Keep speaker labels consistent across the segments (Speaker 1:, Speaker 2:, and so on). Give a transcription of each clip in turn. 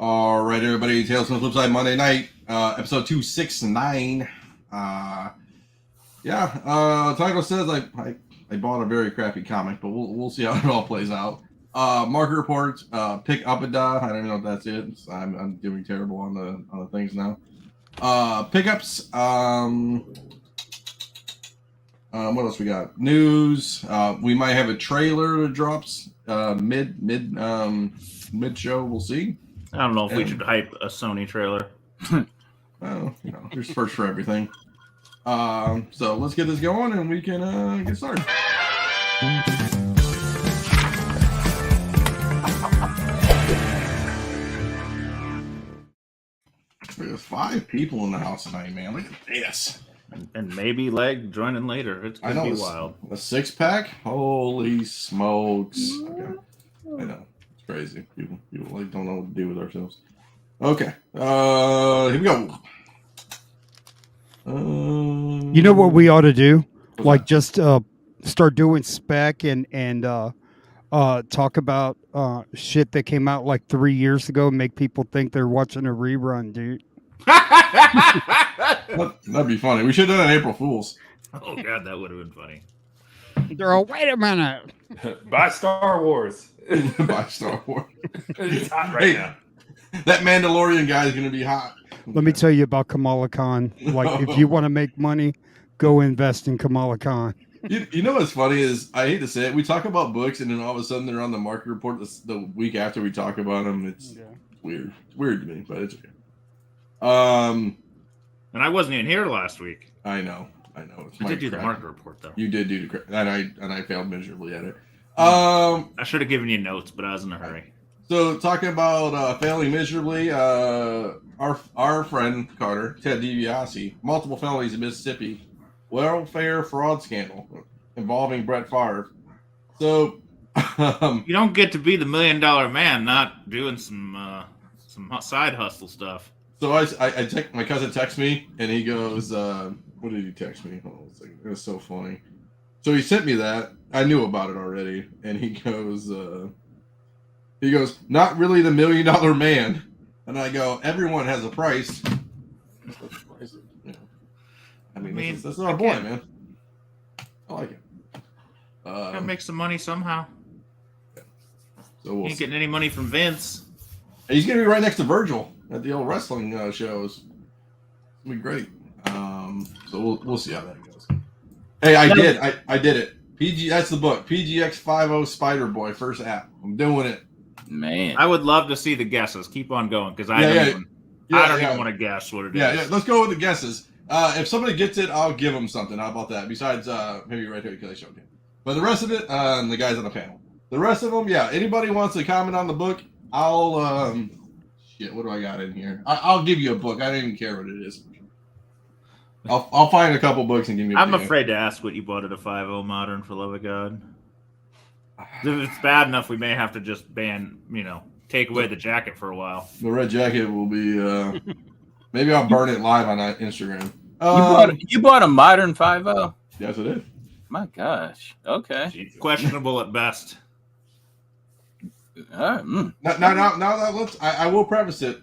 Speaker 1: All right, everybody. Tales from the Flipside Monday night, episode 269. Tycho says I bought a very crappy comic, but we'll see how it all plays out. Market report, Pickupda. I don't know if that's it. I'm doing terrible on the things now. Pickups. What else we got? News. We might have a trailer that drops mid show. We'll see.
Speaker 2: I don't know if we should hype a Sony trailer.
Speaker 1: Well, there's first for everything. So let's get this going and we can get started. There's 5 people in the house tonight, man. Look at this.
Speaker 2: And maybe Leg joining later. It's going to be wild.
Speaker 1: A 6-pack? Holy smokes. Okay. I know. It's crazy. People don't know what to do with ourselves. Okay. Here we go.
Speaker 3: You know what we ought to do? Like just start doing spec and talk about shit that came out like 3 years ago and make people think they're watching a rerun, dude.
Speaker 1: That'd be funny. We should have done an April Fool's.
Speaker 2: Oh, God, that would have been funny.
Speaker 3: They're all, wait a minute.
Speaker 4: Buy Star Wars.
Speaker 1: Buy Star Wars.
Speaker 4: It's hot right now.
Speaker 1: That Mandalorian guy is going to be hot.
Speaker 3: Let me tell you about Kamala Khan. Like, if you want to make money, go invest in Kamala Khan.
Speaker 1: You know what's funny is, I hate to say it, we talk about books and then all of a sudden they're on the market report the week after we talk about them. It's weird. It's weird to me, but it's okay.
Speaker 2: And I wasn't even here last week.
Speaker 1: I know.
Speaker 2: I did do the market report though.
Speaker 1: You did do the and I failed miserably at it.
Speaker 2: I should have given you notes, but I was in a hurry.
Speaker 1: So talking about failing miserably, our friend Carter, Ted DiBiase, multiple felonies in Mississippi, welfare fraud scandal involving Brett Favre. So
Speaker 2: you don't get to be the $1 million man not doing some side hustle stuff.
Speaker 1: So my cousin texts me and he goes, what did he text me? Hold on a second. It was so funny. So he sent me that. I knew about it already. And he goes, not really the $1 million man. And I go, everyone has a price. I mean, that's our boy, man. I like it.
Speaker 2: Gotta make some money somehow.
Speaker 1: So we'll
Speaker 2: ain't getting any money from Vince.
Speaker 1: He's gonna be right next to Virgil at the old wrestling shows. It's gonna be great. So we'll see how that goes. Hey, I did it. That's the book. PGX 50 Spider Boy first app. I'm doing it.
Speaker 2: Man, I would love to see the guesses. Keep on going because I don't even want to guess what it is. Yeah,
Speaker 1: let's go with the guesses. If somebody gets it, I'll give them something. How about that? Besides, maybe right here because I showed you. But the rest of it, the guys on the panel. The rest of them, yeah. Anybody wants to comment on the book? I'll what do I got in here? I'll give you a book. I don't even care what it is. I'll find a couple books and give you.
Speaker 2: I'm afraid to ask what you bought at a 50 modern, for love of God. If it's bad enough, we may have to just take away the jacket for a while.
Speaker 1: The red jacket will be. Maybe I'll burn it live on Instagram.
Speaker 5: You bought a modern 50?
Speaker 1: Yes, it is.
Speaker 5: My gosh. Okay.
Speaker 2: Questionable at best.
Speaker 1: Now let's. I will preface it.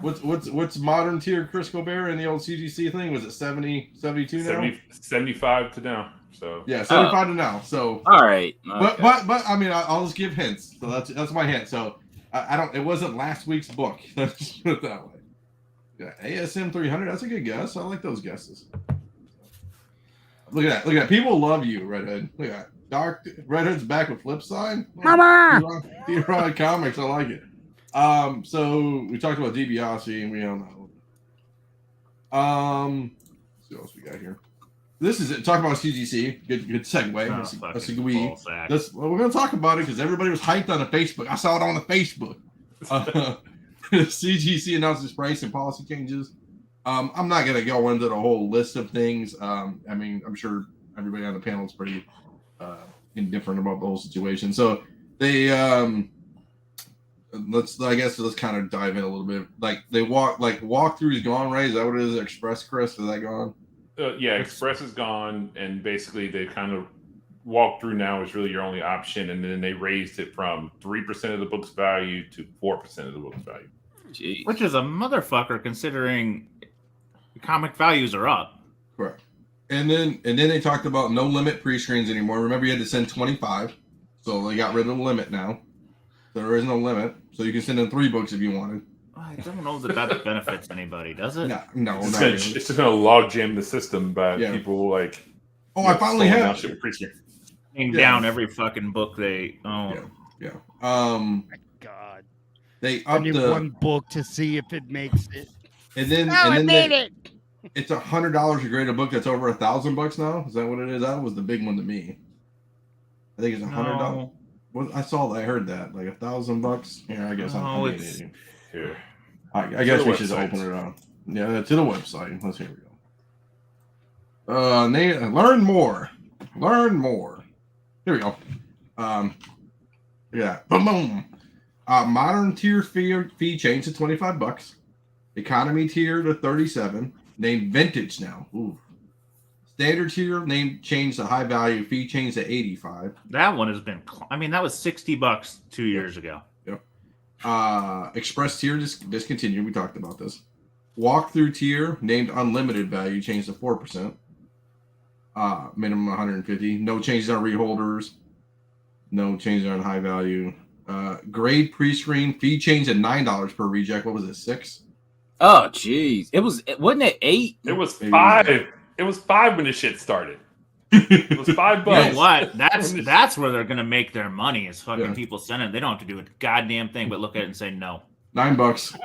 Speaker 1: What's modern tier Chris Colbert in the old CGC thing? Was it 70, 72 now?
Speaker 4: 75 to now. So
Speaker 1: yeah, 75 to now. So
Speaker 5: all right.
Speaker 1: Okay. But I mean, I'll just give hints. So that's my hint. So I don't. It wasn't last week's book. Let's put it that way. Yeah, ASM 300. That's a good guess. I like those guesses. Look at that. People love you, Redhead. Look at that. Redhead's back with Flipside.
Speaker 3: Mama!
Speaker 1: D-Rod Comics. I like it. So we talked about DiBiase, and we don't know. Let's see what else we got here. This is it. Talk about CGC. Good segue. We're going to talk about it because everybody was hyped on the Facebook. I saw it on the Facebook. CGC announced its price and policy changes. I'm not going to go into the whole list of things. I mean, I'm sure everybody on the panel is pretty indifferent about the whole situation. So they let's kind of dive in a little bit. Like they walkthrough is gone, right? Is that what it is? Express, Chris, is that gone?
Speaker 4: Yeah, Express is gone, and basically they kind of walkthrough now is really your only option, and then they raised it from 3% of the book's value to 4% of the book's value.
Speaker 5: Jeez.
Speaker 2: Which is a motherfucker considering comic values are up.
Speaker 1: Correct. And then they talked about no limit pre-screens anymore. Remember, you had to send 25, so they got rid of the limit now. There is no limit, so you can send in 3 books if you wanted.
Speaker 2: I don't know that benefits anybody, does it?
Speaker 1: No,
Speaker 4: It's,
Speaker 1: not
Speaker 4: gonna,
Speaker 1: really.
Speaker 4: it's just gonna log jam the system by people like.
Speaker 1: Oh, I finally have.
Speaker 2: Down every fucking book they own.
Speaker 1: Yeah.
Speaker 3: My God.
Speaker 1: They
Speaker 3: I
Speaker 1: upped
Speaker 3: need
Speaker 1: the
Speaker 3: one book to see if it makes it.
Speaker 1: and then
Speaker 3: it.
Speaker 1: It's $100 to grade a book that's over $1,000 now. Is that what it is? That was the big one to me. I think it's $100.
Speaker 2: No.
Speaker 1: Well, I heard that like $1,000. Yeah, I guess
Speaker 2: No,
Speaker 1: I'm
Speaker 2: it's
Speaker 4: Here.
Speaker 1: I guess
Speaker 4: the
Speaker 1: we should
Speaker 4: website.
Speaker 1: open it up. Yeah, to the website. Let's here we go. Learn more. Here we go. Yeah. Boom. Modern tier fee changed to $25. Economy tier to $37. Named vintage now. Ooh. Standard tier changed to high value. Fee changed to $85.
Speaker 2: That one has been. I mean, that was $60 2 years ago.
Speaker 1: Yep. Express tier discontinued. We talked about this. Walkthrough tier named unlimited value changed to 4%. Minimum 150. No changes on reholders. No changes on high value. Grade pre-screen fee changed to $9 per reject. What was it? 6?
Speaker 5: Oh, jeez. Wasn't it 8?
Speaker 4: It was 5. It was 5 when the shit started. It was $5.
Speaker 2: You know what? That's where they're gonna make their money. Is fucking people sending. They don't have to do a goddamn thing but look at it and say no.
Speaker 1: $9.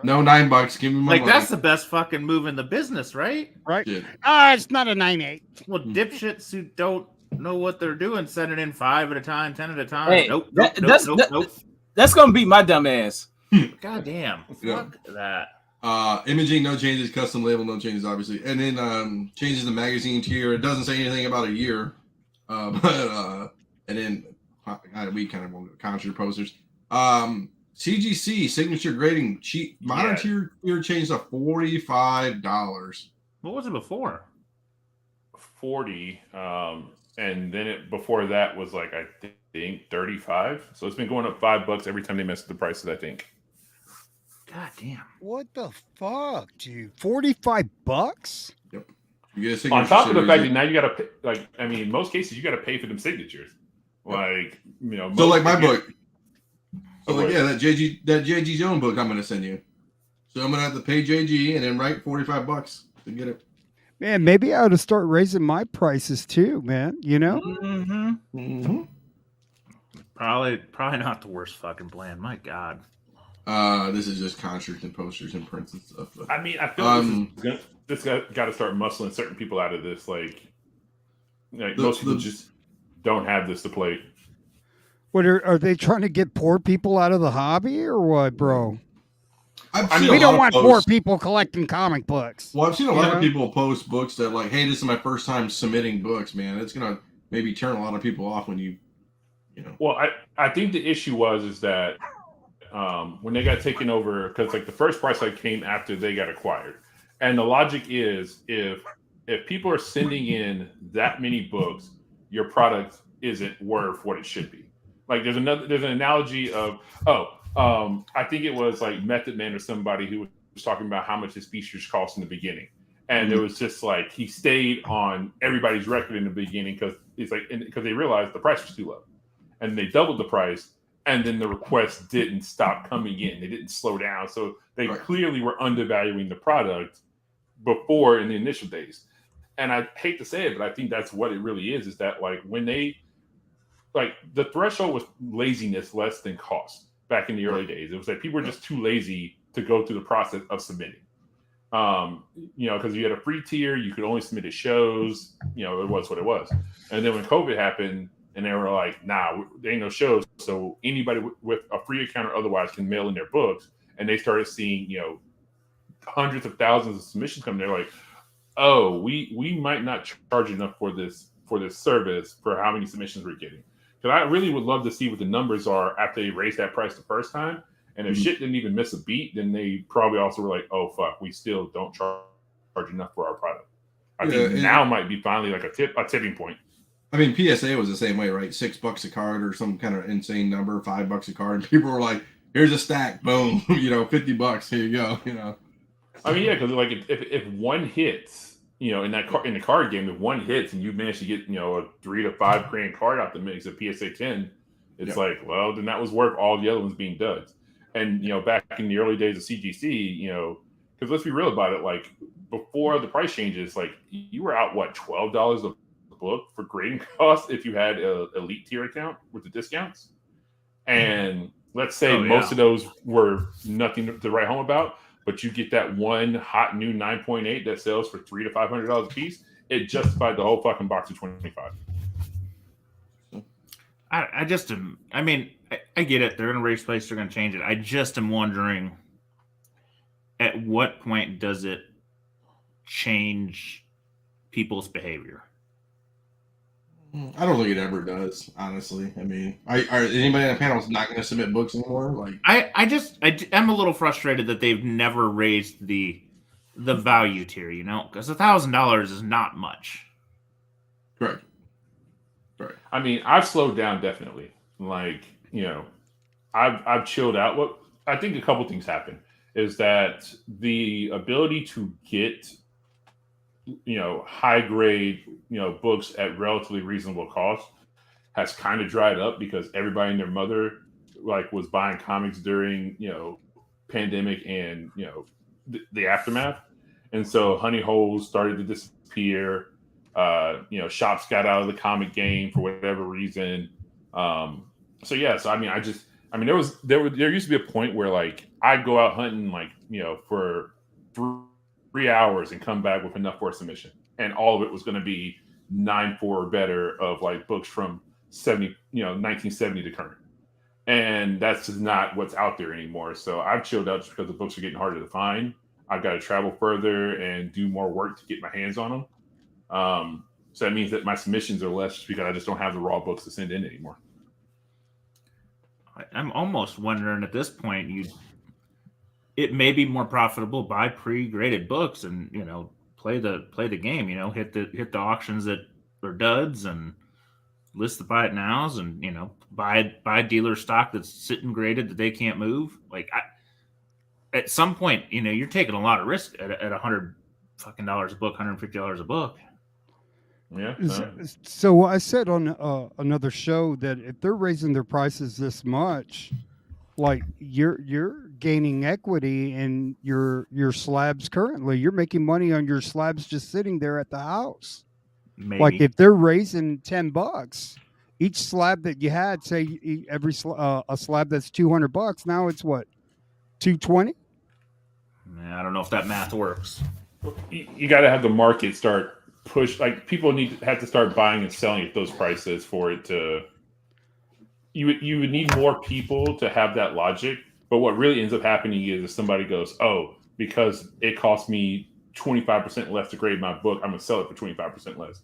Speaker 1: No, $9. Give me my money.
Speaker 2: That's the best fucking move in the business, right?
Speaker 3: Right?
Speaker 1: Shit.
Speaker 3: It's not a 9.8.
Speaker 2: Well, dipshits who don't know what they're doing send it in 5 at a time, 10 at a time.
Speaker 5: Hey,
Speaker 2: Nope.
Speaker 5: That's gonna beat my dumb ass.
Speaker 2: God damn.
Speaker 1: Yeah.
Speaker 2: Fuck that.
Speaker 1: Imaging, no changes. Custom label, no changes, obviously. And then changes the magazine tier. It doesn't say anything about a year. And then we kind of want to concert posters. CGC signature grading cheap modern tier changed to $45.
Speaker 2: What was it before?
Speaker 4: 40. And then before that was like I think 35. So it's been going up $5 every time they mess with the prices, I think.
Speaker 2: God damn.
Speaker 3: What the fuck, dude? $45?
Speaker 1: Yep. You get a signature
Speaker 4: On top of the
Speaker 1: series.
Speaker 4: fact that now you gotta pay, like, I mean, in most cases you gotta pay for them signatures. Like, you know,
Speaker 1: So like my book. So
Speaker 4: Oh,
Speaker 1: like
Speaker 4: wait.
Speaker 1: that JG Jones book I'm gonna send you. So I'm gonna have to pay JG and then write $45 to get it.
Speaker 3: Man, maybe I ought to start raising my prices too, man. You know?
Speaker 5: Mm-hmm.
Speaker 1: Mm-hmm.
Speaker 2: Probably not the worst fucking plan. My God.
Speaker 1: This is just concerts and posters and prints and stuff. But,
Speaker 4: I mean, I feel like this got to start muscling certain people out of this. Like most people just don't have this to play.
Speaker 3: What are they trying to get poor people out of the hobby or what, bro?
Speaker 1: we
Speaker 3: don't want poor people collecting comic books.
Speaker 1: Well, I've seen a lot of people post books that like, hey, this is my first time submitting books, man. It's gonna maybe turn a lot of people off when you know.
Speaker 4: Well, I think the issue is that when they got taken over, because like the first price like came after they got acquired, and the logic is if people are sending in that many books, your product isn't worth what it should be. Like there's an analogy of I think it was like Method Man or somebody who was talking about how much his features cost in the beginning, and it was just like he stayed on everybody's record in the beginning because it's like because they realized the price was too low, and they doubled the price. And then the requests didn't stop coming in. They didn't slow down. So they clearly were undervaluing the product before in the initial days. And I hate to say it, but I think that's what it really is that like when they, like the threshold was laziness less than cost back in the early days. It was like people were just too lazy to go through the process of submitting. You know, because you had a free tier, you could only submit at shows, you know, it was what it was. And then when COVID happened, and they were like, nah, there ain't no shows. So anybody with a free account or otherwise can mail in their books. And they started seeing, you know, hundreds of thousands of submissions come. They're like, oh, we might not charge enough for this service for how many submissions we're getting. Because I really would love to see what the numbers are after they raised that price the first time. And if shit didn't even miss a beat, then they probably also were like, oh, fuck, we still don't charge enough for our product. I think now might be finally like a tipping point.
Speaker 1: I mean, PSA was the same way, right? $6 a card or some kind of insane number, $5 a card. And people were like, here's a stack, boom, $50. Here you go.
Speaker 4: I mean, yeah, because like if one hits, in the card game, if one hits and you manage to get a $3 to $5 grand card out the mix, a PSA 10, it's like, well, then that was worth all the other ones being duds. And back in the early days of CGC, because let's be real about it, like before the price changes, like you were out what $12 a book for grading costs if you had a elite tier account with the discounts. And let's say most of those were nothing to write home about, but you get that one hot new 9.8 that sells for $300 to $500 a piece. It justified the whole fucking box of 25.
Speaker 2: I just am. I mean, I get it. They're going to raise price. They're going to change it. I just am wondering, at what point does it change people's behavior?
Speaker 1: I don't think it ever does, honestly. I mean, anybody on the panel is not going to submit books anymore. Like,
Speaker 2: I'm a little frustrated that they've never raised the value tier, because $1,000 is not much.
Speaker 1: Correct. Right.
Speaker 4: I mean, I've slowed down definitely. Like, I've chilled out. What I think a couple things happen is that the ability to get high grade books at relatively reasonable cost has kind of dried up because everybody and their mother was buying comics during pandemic and the aftermath, and so honey holes started to disappear. Shops got out of the comic game for whatever reason. So I mean, there used to be a point where like I'd go out hunting for 3 hours and come back with enough for a submission, and all of it was going to be 9.4 or better of like books from 1970 to current, and that's just not what's out there anymore. So I've chilled out just because the books are getting harder to find. I've got to travel further and do more work to get my hands on them. So that means that my submissions are less just because I just don't have the raw books to send in anymore.
Speaker 2: I'm almost wondering at this point, it may be more profitable buy pre-graded books and play the game. Hit the auctions that are duds and list the buy it nows and buy dealer stock that's sitting graded that they can't move. Like at some point, you're taking a lot of risk at $100 fucking dollars a book, $150 a book.
Speaker 4: Yeah.
Speaker 3: So I said on another show that if they're raising their prices this much, like you're gaining equity in your slabs currently. You're making money on your slabs just sitting there at the house.
Speaker 2: Maybe.
Speaker 3: Like if they're raising $10, each slab that you had, say every a slab that's $200, now it's what, $220?
Speaker 2: I don't know if that math works.
Speaker 4: You got to have the market start push. Like people have to start buying and selling at those prices for it to. You would need more people to have that logic. But what really ends up happening is if somebody goes, oh, because it cost me 25% less to grade my book, I'm going to sell it for 25% less.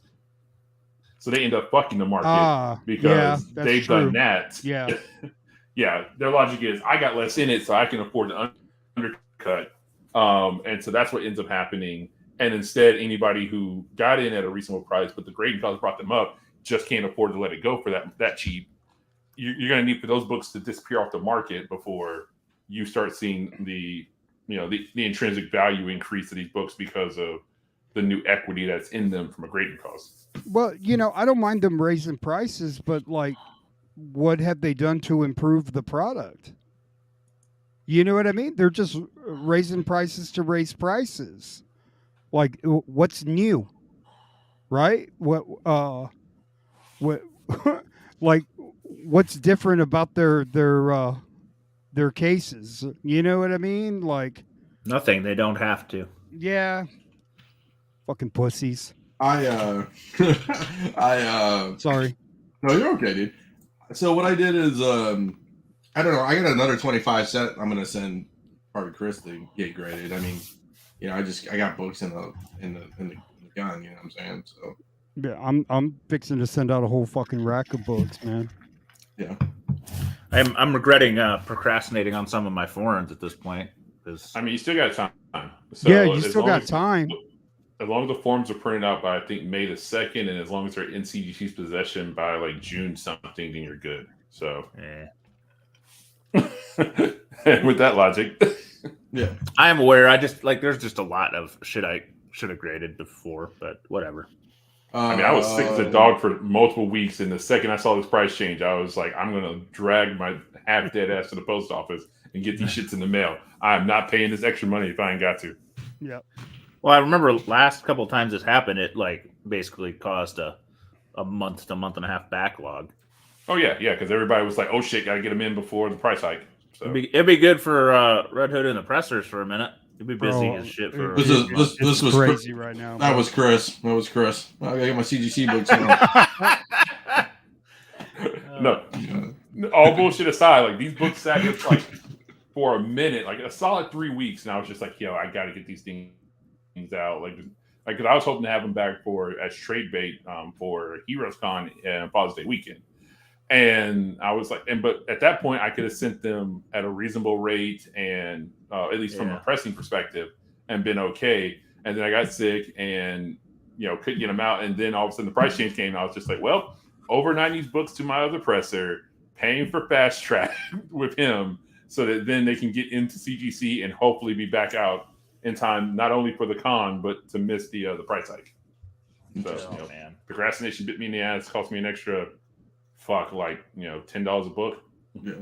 Speaker 4: So they end up fucking the market because they've done that.
Speaker 3: Yeah.
Speaker 4: Yeah. Their logic is I got less in it, so I can afford to undercut. And so that's what ends up happening. And instead, anybody who got in at a reasonable price, but the grading cost brought them up, just can't afford to let it go for that cheap. You're going to need for those books to disappear off the market before you start seeing the intrinsic value increase of these books because of the new equity that's in them from a grading cost.
Speaker 3: Well, I don't mind them raising prices, but like, what have they done to improve the product? You know what I mean? They're just raising prices to raise prices. Like, what's new, right? Like, what's different about their cases? You know what I mean? Like,
Speaker 2: nothing. They don't have to.
Speaker 3: Yeah. Fucking pussies.
Speaker 1: Sorry. No, you're okay, dude. So what I did is, I don't know. I got another 25 set. I'm gonna send probably Chris to get graded. I mean, I got books in the gun. You know what I'm saying? So
Speaker 3: yeah, I'm fixing to send out a whole fucking rack of books, man.
Speaker 1: Yeah.
Speaker 2: I'm regretting procrastinating on some of my foreigns at this point.
Speaker 4: I mean, you still got time. So
Speaker 3: yeah, you still got time.
Speaker 4: As long as the forms are printed out by I think May the 2nd, and as long as they're in CGC's possession by like June something, then you're good. So
Speaker 2: yeah.
Speaker 4: with that logic.
Speaker 1: Yeah.
Speaker 2: I am aware. I just like there's just a lot of shit I should have graded before, but whatever.
Speaker 4: I mean, I was sick as a dog for multiple weeks, and the second I saw this price change, I was like, I'm gonna drag my half dead ass to the post office and get these shits in the mail. I'm not paying this extra money if I ain't got to.
Speaker 3: Yep.
Speaker 2: Well, I remember last couple of times this happened, it like basically caused a month to month and a half backlog.
Speaker 4: Oh yeah, because everybody was like, "Oh shit, gotta get them in before the price hike." So
Speaker 2: It'd be good for Red Hood and the Pressers for a minute. It'd be busy
Speaker 3: Bro,
Speaker 2: as shit for.
Speaker 1: This was
Speaker 3: crazy right now.
Speaker 1: That
Speaker 3: bro.
Speaker 1: was Chris. I gotta get my CGC books now.
Speaker 4: No, all bullshit aside, like these books sat here like for a minute, like a solid 3 weeks, and I was just like, "Yo, I gotta get these things out." Like, because I was hoping to have them back as trade bait for Heroes Con and Father's Day weekend. And I was like, but at that point, I could have sent them at a reasonable rate, and at least from a pressing perspective, and been okay. And then I got sick, and couldn't get them out. And then all of a sudden, the price change came. And I was just like, well, overnighting these books to my other presser, paying for fast track with him, so that then they can get into CGC and hopefully be back out in time, not only for the con, but to miss the price hike. So
Speaker 2: man,
Speaker 4: procrastination bit me in the ass, cost me an extra. $10 a book.
Speaker 1: Yeah.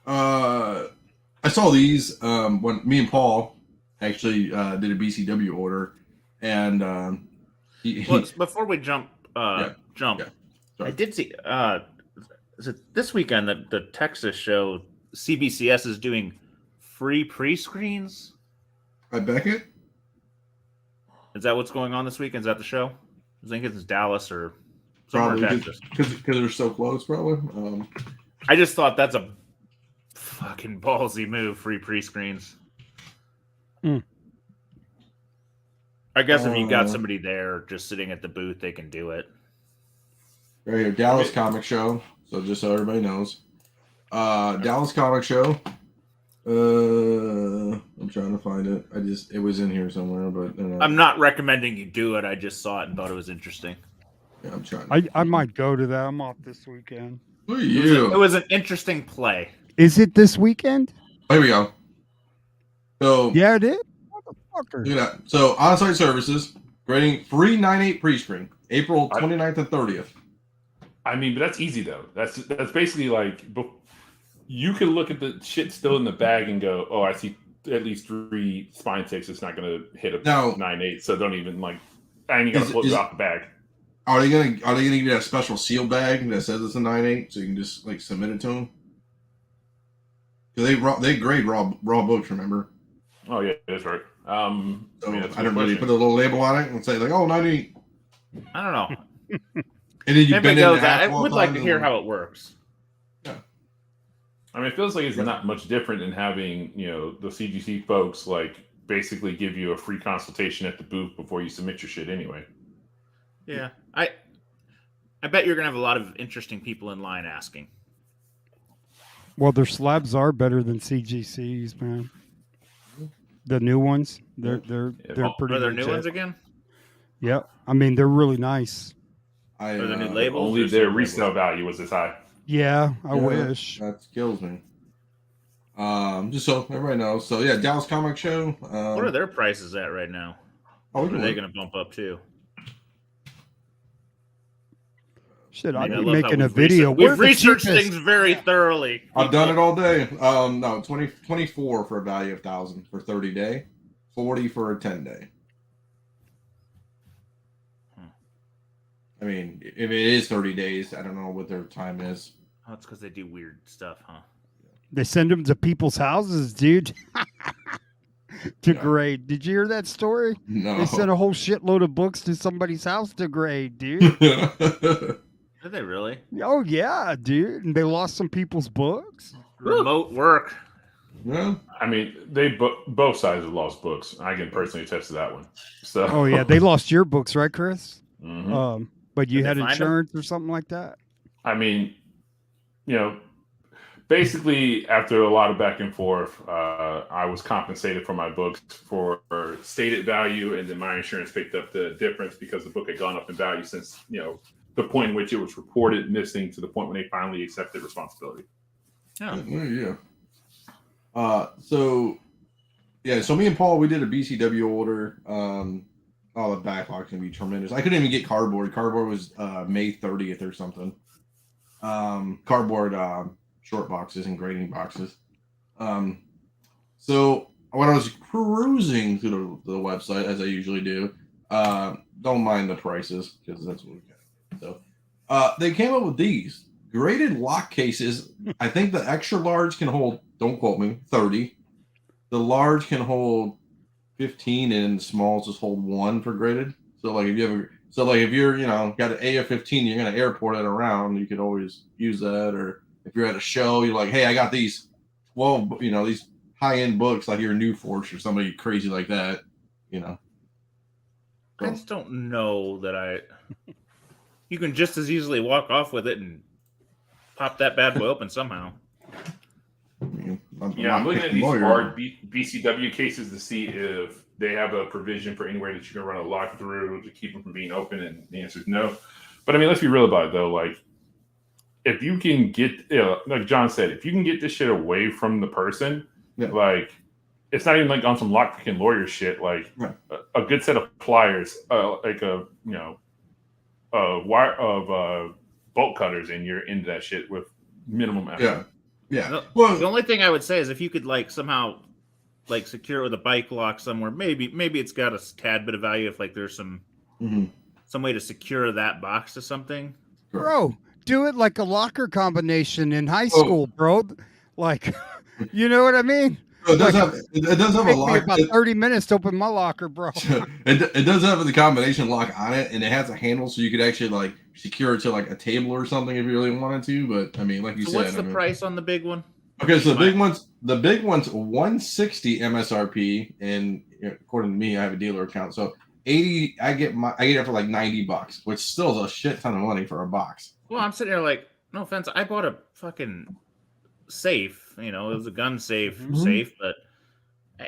Speaker 1: I saw these when me and Paul actually did a BCW order, and
Speaker 2: before we jump, I did see. Is it this weekend that the Texas show CBCS is doing free pre-screens?
Speaker 1: I Beckett.
Speaker 2: Is that what's going on this weekend? Is that the show? I think it's Dallas or. Somewhere in Texas.
Speaker 1: Because they're so close, probably.
Speaker 2: I just thought that's a fucking ballsy move. Free pre-screens. I guess if you got somebody there just sitting at the booth, they can do it.
Speaker 1: Right here, Dallas Comic Show. So just so everybody knows, Dallas Comic Show. I'm trying to find it. It was in here somewhere, but
Speaker 2: I'm not recommending you do it. I just saw it and thought it was interesting.
Speaker 1: Yeah, I'm trying.
Speaker 3: I might go to that. I'm off this weekend.
Speaker 1: Look at you.
Speaker 2: It was an interesting play.
Speaker 3: Is it this weekend?
Speaker 1: Here we go. So
Speaker 3: yeah, it is. Motherfucker.
Speaker 1: Look at that. So on-site services, grading free 9/8 pre-screen, April 29th and 30th.
Speaker 4: I mean, but that's easy though. That's basically like you can look at the shit still in the bag and go, "Oh, I see at least 3 spine ticks. It's not going to hit a 9/8, so don't even I ain't gonna pull it off the bag." Are they gonna
Speaker 1: give you that special seal bag that says it's a 9/8, so you can just submit it to them? Because they grade raw books, remember?
Speaker 4: Oh yeah, that's right.
Speaker 1: So I don't really put a little label on it and say 9/8.
Speaker 2: I don't know.
Speaker 1: And then you bend it in half.
Speaker 2: I would like to hear how it works.
Speaker 1: Yeah.
Speaker 4: I mean, it feels like it's not much different than having the CGC folks basically give you a free consultation at the booth before you submit your shit anyway.
Speaker 2: Yeah, I bet you're gonna have a lot of interesting people in line asking.
Speaker 3: Well, their slabs are better than CGCs, man. The new ones, they're pretty.
Speaker 2: Are there new ones again?
Speaker 3: Yeah, I mean they're really nice.
Speaker 2: Are there new labels?
Speaker 4: Only their resale value was this high.
Speaker 3: Yeah, I wish.
Speaker 1: That kills me. Just so everybody knows. So yeah, Dallas Comic Show.
Speaker 2: What are their prices at right now? Are they going to bump up too?
Speaker 3: Shit, I'd be making a video.
Speaker 2: We've researched things very thoroughly.
Speaker 1: I've done it all day. No, 24 for a value of 1,000 for 30-day, 40 for a 10-day. I mean, if it is 30 days, I don't know what their time is.
Speaker 2: Oh, it's because they do weird stuff, huh?
Speaker 3: They send them to people's houses, dude. To grade. Did you hear that story?
Speaker 1: No.
Speaker 3: They sent a whole shitload of books to somebody's house to grade, dude.
Speaker 2: Did they really?
Speaker 3: Oh, yeah, dude. And they lost some people's books.
Speaker 2: Remote work.
Speaker 1: Yeah.
Speaker 4: I mean, they both sides have lost books. I can personally attest to that one. So.
Speaker 3: Oh, yeah. They lost your books, right, Chris?
Speaker 4: Mm-hmm.
Speaker 3: But you had insurance or something like that?
Speaker 4: I mean, basically, after a lot of back and forth, I was compensated for my books for stated value, and then my insurance picked up the difference because the book had gone up in value since, the point in which it was reported missing to the point when they finally accepted responsibility.
Speaker 2: Oh.
Speaker 1: Yeah. So yeah, so me and Paul, we did a BCW order. Oh, the backlog's gonna be tremendous. I couldn't even get cardboard. Cardboard was May 30th or something. Cardboard short boxes and grading boxes. So when I was cruising through the website, as I usually do, don't mind the prices because that's what we got. So they came up with these graded lock cases. I think the extra large can hold, don't quote me, 30. The large can hold 15, and the smalls just hold 1 for graded. So like if you have if you're got an AF-15, you're gonna airport it around, you could always use that. Or if you're at a show, you're like, hey, I got these 12, these high-end books like your New Force or somebody crazy like that,
Speaker 2: I just don't know that you can just as easily walk off with it and pop that bad boy open somehow.
Speaker 4: I'm looking at these hard BCW cases to see if they have a provision for anywhere that you can run a lock through to keep them from being open, and the answer is no. But I mean, let's be real about it though. Like, if you can get, like John said, if you can get this shit away from the person, like, it's not even like on some lock picking lawyer shit. Like, a good set of pliers, like a wire of bolt cutters, and you're into that shit with minimum effort.
Speaker 1: Yeah.
Speaker 2: Well, the only thing I would say is if you could like somehow like secure it with a bike lock somewhere, maybe it's got a tad bit of value if like there's some way to secure that box to something.
Speaker 3: Bro, do it like a locker combination in high school, bro. Like, you know what I mean?
Speaker 1: It does have a lock.
Speaker 3: Take me about 30 minutes to open my locker, bro.
Speaker 1: It does have the combination lock on it, and it has a handle so you could actually like secure it to like a table or something if you really wanted to. But I mean, like you said,
Speaker 2: what's the price on the big one?
Speaker 1: Okay, so the big one's $160 MSRP, and according to me, I have a dealer account, so 80. I get it for like $90, which still is a shit ton of money for a box.
Speaker 2: Well, I'm sitting there like, no offense, I bought a fucking safe. It was a gun safe, but I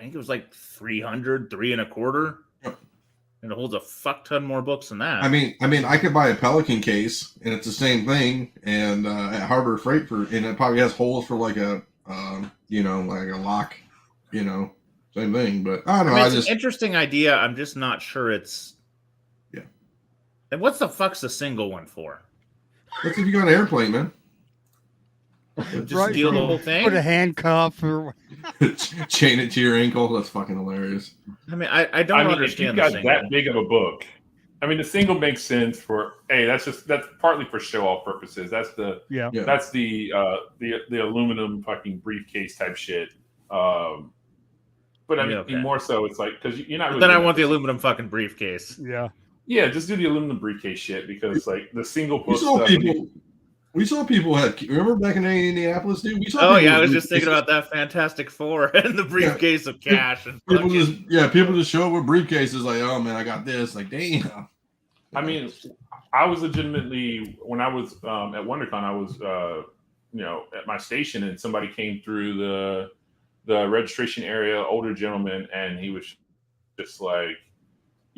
Speaker 2: think it was like 300, $325.
Speaker 1: Yep.
Speaker 2: And it holds a fuck ton more books than that.
Speaker 1: I mean, I could buy a Pelican case, and it's the same thing, and at Harbor Freight and it probably has holes for like a, like a lock, same thing. But I don't know.
Speaker 2: It's an interesting idea. I'm just not sure it's.
Speaker 1: Yeah.
Speaker 2: And what's the fuck's the single one for?
Speaker 1: That's if you go on an airplane, man.
Speaker 2: Just steal the whole thing?
Speaker 3: Put a handcuff or
Speaker 1: chain it to your ankle. That's fucking hilarious.
Speaker 2: I mean, I don't understand.
Speaker 4: If you got that big of a book, I mean, the single makes sense for that's partly for show off purposes. That's the that's the aluminum fucking briefcase type shit. But I mean, more so, it's like because you're not. Really
Speaker 2: then I want the aluminum fucking briefcase.
Speaker 4: Yeah, just do the aluminum briefcase shit because like the single book.
Speaker 1: We saw people remember back in Indianapolis, dude? We saw
Speaker 2: I was just thinking about that Fantastic Four and the briefcase of cash. And
Speaker 1: people just show up with briefcases like, oh man, I got this. Like, damn.
Speaker 4: I mean, I was legitimately, when I was at WonderCon, I was, at my station and somebody came through the registration area, older gentleman, and he was just like,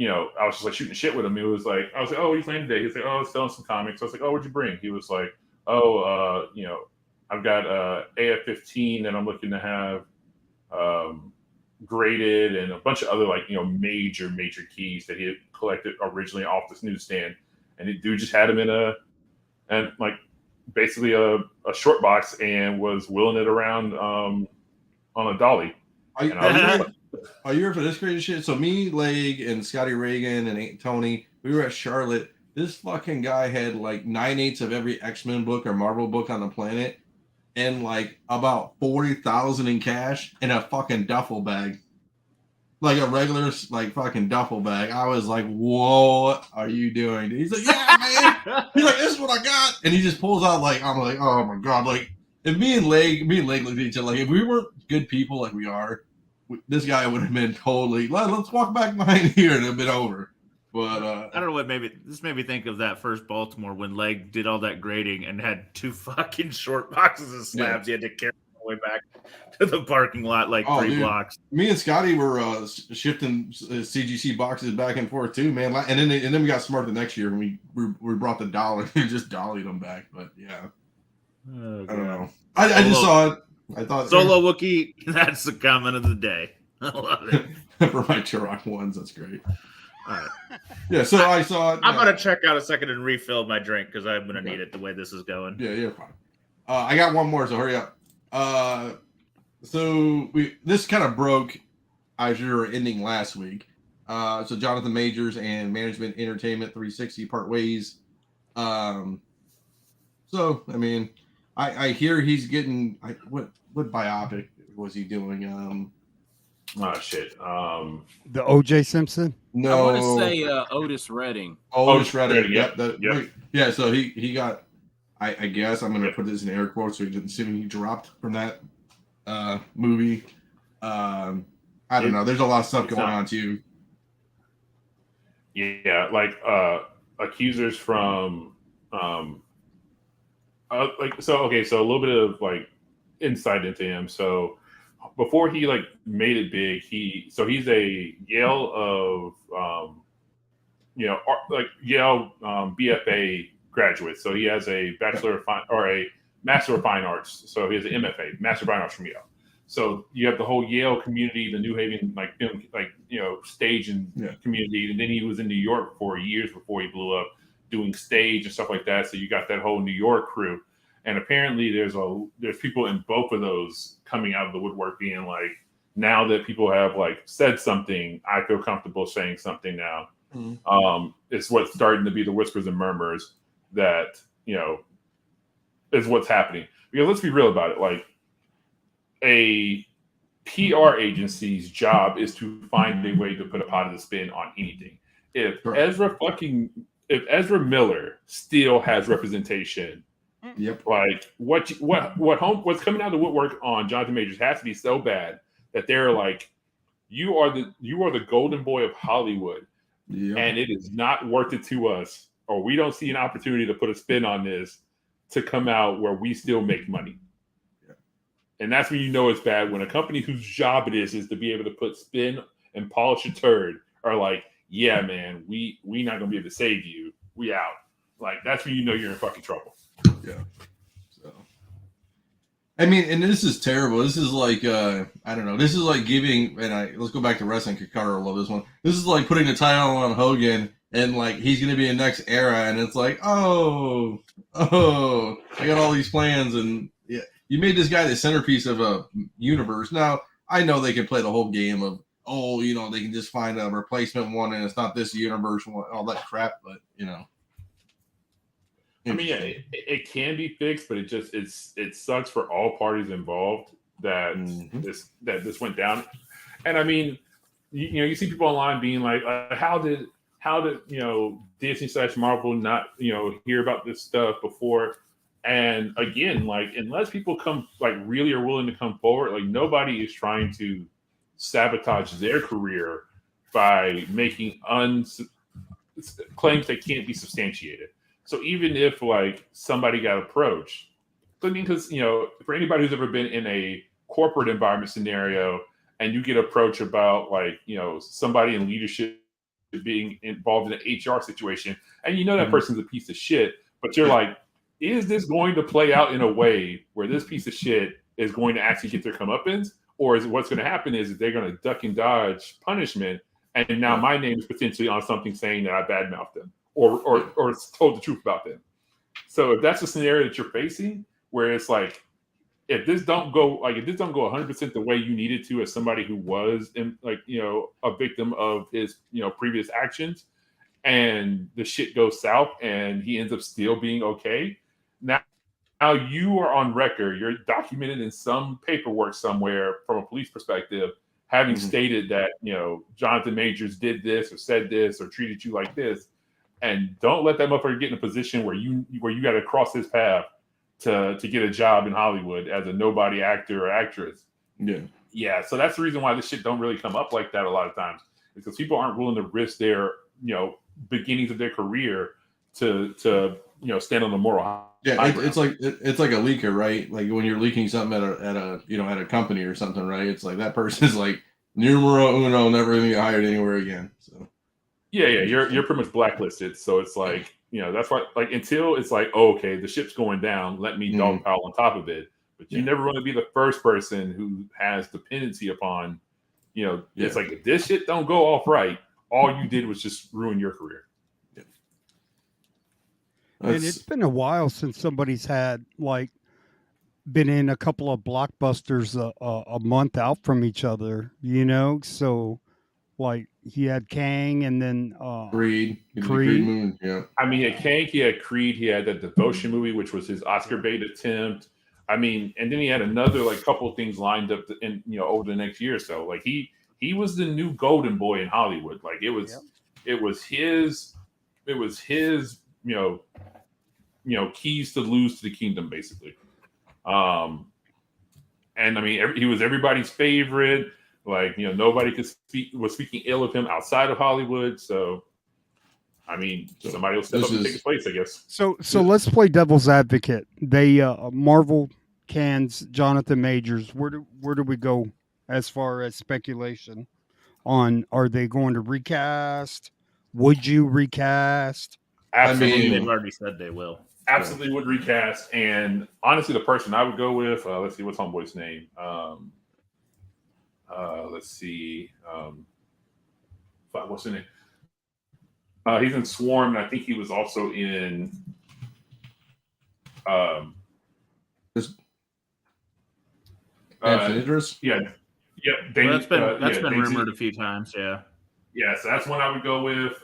Speaker 4: I was just like shooting shit with him. It was like, I was like, oh, what are you playing today? He's like, oh, I was selling some comics. I was like, oh, what'd you bring? He was like, oh, I've got AF-15 that I'm looking to have graded and a bunch of other like, major keys that he had collected originally off this newsstand. And the dude just had him in basically a short box and was wheeling it around on a dolly.
Speaker 1: Are you here for this crazy shit? So me, Leg, and Scotty Reagan and Tony, we were at Charlotte. This fucking guy had like 9/8 of every X-Men book or Marvel book on the planet, and like about 40,000 in cash in a fucking duffel bag, like a regular like fucking duffel bag. I was like, "Whoa, what are you doing?" He's like, "Yeah, man." He's like, "This is what I got," and he just pulls out like, I'm like, "Oh my god!" Like, if me and Leg looked at each other like, if we weren't good people like we are, this guy would have been totally. Let's walk back behind here and it'd been over. But
Speaker 2: I don't know what this made me think of that first Baltimore when Leg did all that grading and had 2 fucking short boxes of slabs. He had to carry all the way back to the parking lot like 3 blocks.
Speaker 1: Me and Scotty were shifting CGC boxes back and forth too, man. And then we got smart the next year and we brought the dollar and just dollied them back. But yeah, I don't know. I just saw it. I thought
Speaker 2: Solo Wookiee, that's the comment of the day. I love it.
Speaker 1: for my Turok ones. That's great.
Speaker 2: All right.
Speaker 1: Yeah, so I saw it.
Speaker 2: I'm going to check out a second and refill my drink because I'm going to
Speaker 1: Okay.
Speaker 2: need it the way this is going.
Speaker 1: Yeah, you're fine. I got one more, so hurry up. So this kind of broke as you were ending last week. So Jonathan Majors and Management Entertainment 360 part ways. So I mean, I hear he's getting what biopic was he doing?
Speaker 4: Oh shit.
Speaker 3: The O.J. Simpson.
Speaker 1: No,
Speaker 5: I want to say Otis Redding.
Speaker 1: Otis
Speaker 4: Redding,
Speaker 1: Redding.
Speaker 4: yep.
Speaker 1: Yeah. So he got. I guess I'm going to put this in air quotes so he didn't see me. He dropped from that movie. I don't know. There's a lot of stuff going on too.
Speaker 4: Yeah, like accusers from so a little bit of like insight into him. So before he like made it big, he's a Yale of Yale BFA graduate. So he has a Bachelor of Fine or a Master of Fine Arts. So he has an MFA, Master of Fine Arts from Yale. So you have the whole Yale community, the New Haven film stage and community, and then he was in New York for years before he blew up doing stage and stuff like that. So you got that whole New York crew, and apparently there's people in both of those coming out of the woodwork being like, now that people have like said something, I feel comfortable saying something now. Mm-hmm. It's what's starting to be the whispers and murmurs that is what's happening. Because let's be real about it, like. A PR agency's job is to find a way to put a positive spin on anything. If Ezra Miller still has representation, like what's coming out of the woodwork on Jonathan Majors has to be so bad that they're like, you are the golden boy of Hollywood, and it is not worth it to us, or we don't see an opportunity to put a spin on this to come out where we still make money. And that's when you know it's bad, when a company whose job it is to be able to put spin and polish a turd are like, yeah, man, we not gonna be able to save you. We out. Like that's when you know you're in fucking trouble.
Speaker 1: Yeah. So I mean, and this is terrible. This is like I don't know. This is like giving let's go back to wrestling. Kikara, I love this one. This is like putting the title on Hogan and like he's gonna be in next era, and it's like, oh, I got all these plans and yeah. You made this guy the centerpiece of a universe. Now, I know they can play the whole game of, they can just find a replacement one and it's not this universe, all that crap, but,
Speaker 4: I mean, yeah, it can be fixed, but it sucks for all parties involved that this went down. And I mean, you see people online being like, how did Disney/Marvel not, hear about this stuff before? And again, like unless people come like really are willing to come forward, like nobody is trying to sabotage their career by making claims that can't be substantiated. So even if like somebody got approached, I mean, because for anybody who's ever been in a corporate environment scenario and you get approached about like somebody in leadership being involved in an HR situation, and that person's a piece of shit, but you're like, is this going to play out in a way where this piece of shit is going to actually get their comeuppance? Or is what's going to happen is they're going to duck and dodge punishment, and now my name is potentially on something saying that I badmouthed them or told the truth about them. So if that's the scenario that you're facing, where it's like, if this don't go 100% the way you need it to as somebody who was a victim of his previous actions, and the shit goes south and he ends up still being okay. Now you are on record. You're documented in some paperwork somewhere from a police perspective, having stated that Jonathan Majors did this or said this or treated you like this, and don't let that motherfucker get in a position where you got to cross his path to get a job in Hollywood as a nobody actor or actress. Yeah. So that's the reason why this shit don't really come up like that a lot of times, because people aren't willing to risk their beginnings of their career to stand on the moral high.
Speaker 1: Yeah, it's like a leaker, right? Like when you're leaking something at a company or something, right? It's like that person's like numero uno, never gonna get hired anywhere again. So
Speaker 4: yeah, you're pretty much blacklisted. So it's like that's why, like, until it's like, oh, okay, the ship's going down, let me dogpile on top of it. but you never want to be the first person who has dependency upon, it's like if this shit don't go off right, all you did was just ruin your career.
Speaker 3: And it's been a while since somebody's had like been in a couple of blockbusters a month out from each other, So like he had Kang and then
Speaker 1: Creed.
Speaker 3: Creed.
Speaker 1: Movie. Yeah.
Speaker 4: I mean, he had Kang, he had Creed, he had that Devotion movie, which was his Oscar bait attempt. I mean, and then he had another like couple of things lined up in over the next year or so. Like he was the new golden boy in Hollywood. Like it was his keys to lose to the kingdom, basically. And I mean, he was everybody's favorite. Like, nobody was speaking ill of him outside of Hollywood. So, I mean, somebody will step up and take his place, I guess.
Speaker 3: So let's play devil's advocate. They Marvel cans Jonathan Majors. Where do we go as far as speculation on? Are they going to recast? Would you recast?
Speaker 4: Absolutely.
Speaker 2: I mean, they've already said they will.
Speaker 4: Absolutely would recast. And honestly, the person I would go with, let's see, what's homeboy's name? Let's see. What's his name? He's in Swarm, and I think he was also in.
Speaker 1: Idris?
Speaker 4: Yeah.
Speaker 2: Well, that's been rumored a few times. Yeah.
Speaker 4: Yeah, so that's one I would go with.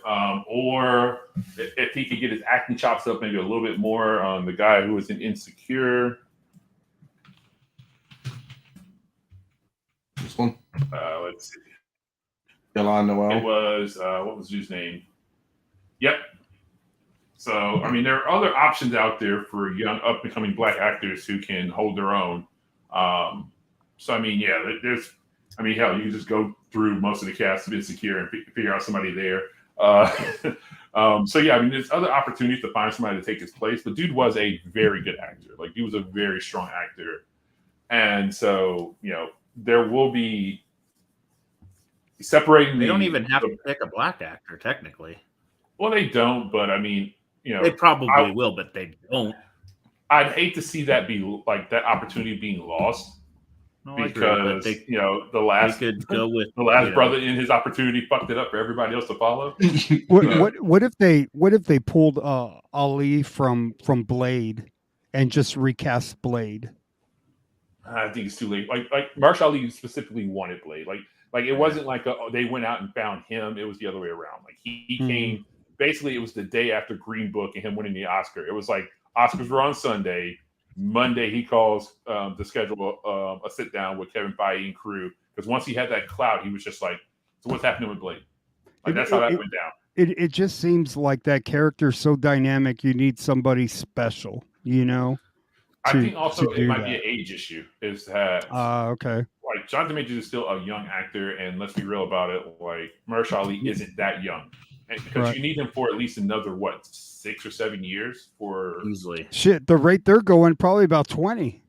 Speaker 4: Or if he could get his acting chops up maybe a little bit more, the guy who was in Insecure.
Speaker 1: This one?
Speaker 4: Let's see.
Speaker 1: Yalan Noel.
Speaker 4: It was, what was his name? Yep. So, I mean, there are other options out there for young up-and-coming black actors who can hold their own. So, I mean, hell, you can just go through most of the cast of Insecure and figure out somebody there. So, yeah, I mean, there's other opportunities to find somebody to take his place. But dude was a very good actor. Like, he was a very strong actor. And so, there will be separating.
Speaker 2: They don't even have to pick a black actor, technically.
Speaker 4: Well, they don't, but I mean,
Speaker 2: they probably will, but they don't.
Speaker 4: I'd hate to see that be like that opportunity being lost.
Speaker 2: No,
Speaker 4: because the last brother in his opportunity fucked it up for everybody else to follow.
Speaker 3: What if they pulled Ali from Blade and just recast Blade?
Speaker 4: I think it's too late. Like Marshall Ali specifically wanted Blade. Like it wasn't like they went out and found him. It was the other way around. Like he came. Basically, it was the day after Green Book and him winning the Oscar. It was like Oscars were on Sunday. Monday, he calls to schedule a sit down with Kevin Feige and crew, because once he had that clout, he was just like, "So what's happening with Blade?" Like that's how that went down.
Speaker 3: It just seems like that character's so dynamic. You need somebody special,
Speaker 4: I think also it might be an age issue. Is that
Speaker 3: okay?
Speaker 4: Like Jonathan Majors is still a young actor, and let's be real about it. Like Mahershala Ali isn't that young, because you need him for at least another 6 or 7 years for
Speaker 2: easily.
Speaker 3: Shit, the rate they're going probably about 20.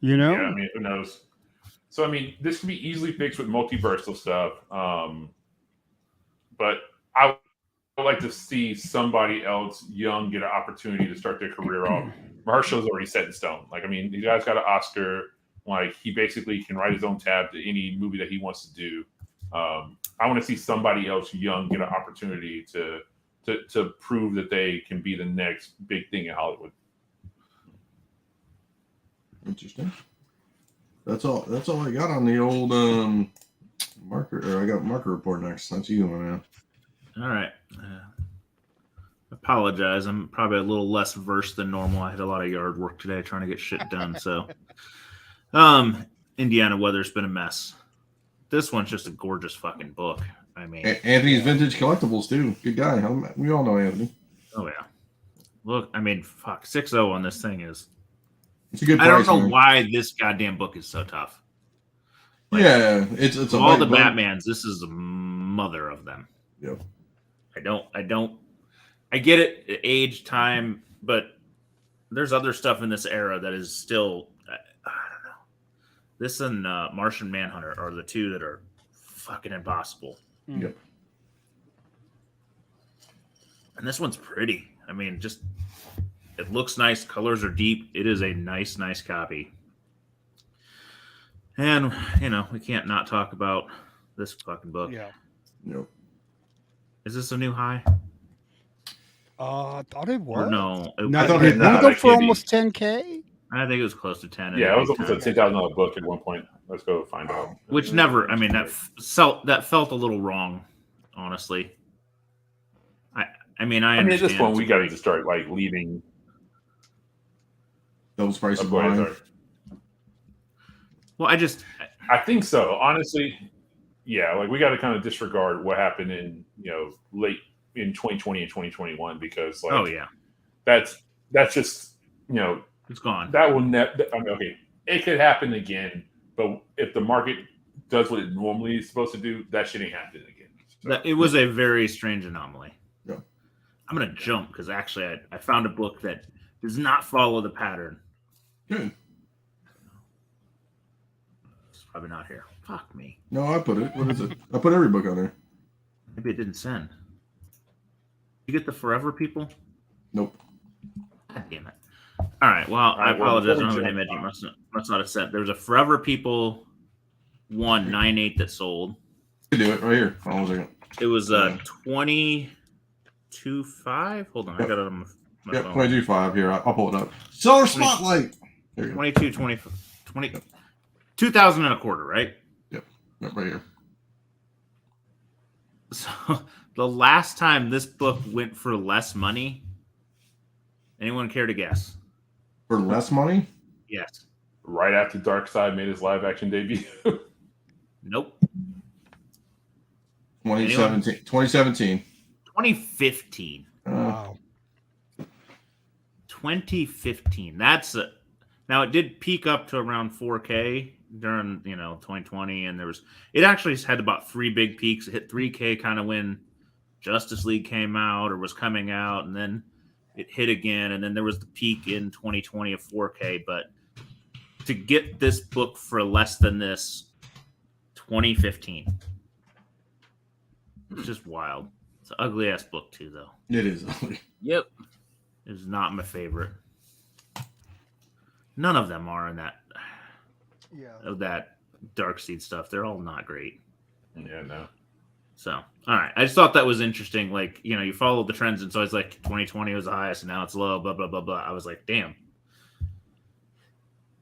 Speaker 4: Yeah, I mean, who knows? So I mean, this can be easily fixed with multiversal stuff. But I would like to see somebody else young get an opportunity to start their career off. Mahershala's already set in stone. Like, I mean, the guy's got an Oscar. Like, he basically can write his own tab to any movie that he wants to do. I want to see somebody else young get an opportunity to prove that they can be the next big thing in Hollywood.
Speaker 1: Interesting. That's all I got on the old marker. Or I got marker report next. That's you, my man.
Speaker 2: All right. Apologize. I'm probably a little less versed than normal. I had a lot of yard work today trying to get shit done. So, Indiana weather's been a mess. This one's just a gorgeous fucking book. I mean,
Speaker 1: Anthony's Vintage Collectibles too. Good guy. We all know Anthony.
Speaker 2: Oh yeah. Look, I mean, fuck, 6.0 on this thing is.
Speaker 1: It's a good.
Speaker 2: I don't know why this goddamn book is so tough.
Speaker 1: Like, yeah, it's
Speaker 2: of all the Batmans. This is the mother of them.
Speaker 1: Yep.
Speaker 2: I get it, age, time, but there's other stuff in this era that is still. I don't know. This and Martian Manhunter are the two that are fucking impossible.
Speaker 1: Yep.
Speaker 2: And this one's pretty. I mean, just It looks nice. Colors are deep. It is a nice copy. And we can't not talk about this fucking book.
Speaker 3: Yeah.
Speaker 1: Yep.
Speaker 2: Is this a new high?
Speaker 3: I thought it was.
Speaker 2: Or no?
Speaker 3: No,
Speaker 1: I thought
Speaker 3: did
Speaker 1: it-
Speaker 3: we
Speaker 1: no,
Speaker 3: go
Speaker 4: that
Speaker 3: for
Speaker 4: can't be.
Speaker 3: almost 10K?
Speaker 2: I think it was close to 10.
Speaker 4: Yeah, it was
Speaker 2: big
Speaker 4: almost
Speaker 2: time.
Speaker 4: a $10,000 book at one point. Let's go find out.
Speaker 2: Which never. I mean, that felt a little wrong, honestly. I mean,
Speaker 4: I mean, at
Speaker 2: understand
Speaker 4: this point,
Speaker 2: it's
Speaker 4: we got to
Speaker 2: great.
Speaker 4: just start like leaving.
Speaker 1: Those prices.
Speaker 4: Oh, go ahead,
Speaker 1: Blind.
Speaker 4: sorry.
Speaker 2: Well,
Speaker 4: I think so. Honestly, yeah, like we got to kind of disregard what happened in late in 2020 and 2021 because like
Speaker 2: oh yeah,
Speaker 4: that's just
Speaker 2: it's gone.
Speaker 4: that will never. I mean, okay, it could happen again, but if the market does what it normally is supposed to do, that shit ain't happening again. So,
Speaker 2: It was a very strange anomaly.
Speaker 1: Yeah.
Speaker 2: I'm gonna jump because actually I found a book that does not follow the pattern.
Speaker 1: Good.
Speaker 2: It's probably not here. Fuck me.
Speaker 1: No, I put it. What is it? I put every book on there.
Speaker 2: Maybe it didn't send. You get the Forever People?
Speaker 1: Nope.
Speaker 2: God damn it. All right. Well, I
Speaker 4: right, well,
Speaker 2: apologize. I
Speaker 4: before
Speaker 2: don't
Speaker 4: we
Speaker 2: have an
Speaker 4: jump
Speaker 2: image.
Speaker 4: on-
Speaker 2: Must not have sent. There was a Forever People 198 that sold.
Speaker 1: You can do it right here. Hold on a second.
Speaker 2: It was
Speaker 1: Yeah.
Speaker 2: 22.5. Hold on, I got it on my
Speaker 1: Yep,
Speaker 2: phone.
Speaker 1: 22.5 here. I'll pull it up. Seller spotlight. There you go.
Speaker 2: 22, 20, 2,000 and a quarter, right?
Speaker 1: Yep, right here.
Speaker 2: So the last time this book went for less money, anyone care to guess?
Speaker 1: For less money?
Speaker 2: Yes.
Speaker 4: right after Darkseid made his live action debut.
Speaker 2: Nope.
Speaker 1: 2017. 2017.
Speaker 2: 2015.
Speaker 3: Wow.
Speaker 2: 2015. Now it did peak up to around 4K during 2020, and it actually had about 3 big peaks. It hit 3K kind of when Justice League came out or was coming out, and then it hit again, and then there was the peak in 2020 of 4K. But to get this book for less than this, 2015, it's just wild. It's an ugly ass book too, though.
Speaker 1: It is.
Speaker 5: Yep.
Speaker 2: It is not my favorite. None of them are in that Darkseid stuff. They're all not great.
Speaker 4: Yeah, no.
Speaker 2: So, all right. I just thought that was interesting. Like, you follow the trends, and so it's like 2020 was the highest, and now it's low, blah, blah, blah, blah. I was like, damn.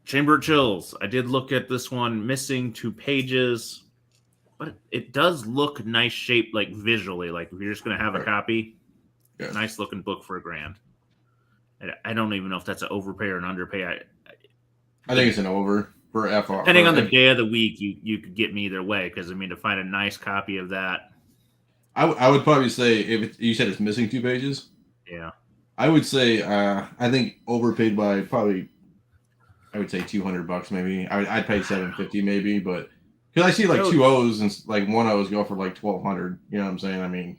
Speaker 2: Chamber of Chills. I did look at this one, missing 2 pages, but it does look nice shape, like visually. Like, if you're just going to have a copy,
Speaker 1: Yeah.
Speaker 2: nice looking book for a $1,000. I don't even know if that's an overpay or an underpay.
Speaker 1: I think it's an over for FR.
Speaker 2: Depending on the day of the week, you could get me either way. Because to find a nice copy of that,
Speaker 1: I would probably say you said it's missing 2 pages.
Speaker 2: yeah,
Speaker 1: I would say I think overpaid by probably. I would say $200 maybe. I'd pay $750 maybe, but because I see like 2 O's and like 1 O's go for like $1,200. You know what I'm saying? I mean,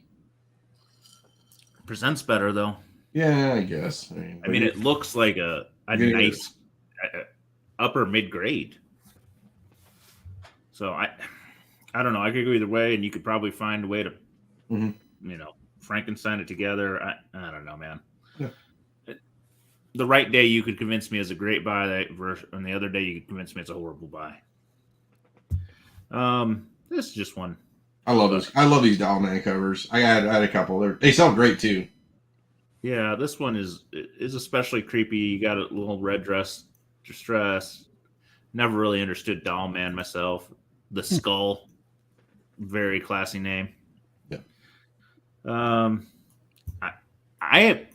Speaker 2: presents better though.
Speaker 1: yeah, I guess.
Speaker 2: It looks like a nice upper mid grade. So I don't know. I could go either way, and you could probably find a way to, Frankenstein it together. I don't know, man.
Speaker 1: Yeah.
Speaker 2: The right day, you could convince me it's a great buy, and the other day, you could convince me it's a horrible buy. This is just one.
Speaker 1: I love this. I love these Doll Man covers. I had a couple. They sell great too.
Speaker 2: Yeah, this one is especially creepy. You got a little red dress distress. Never really understood Doll Man myself. The skull, very classy name.
Speaker 1: Yeah.
Speaker 2: I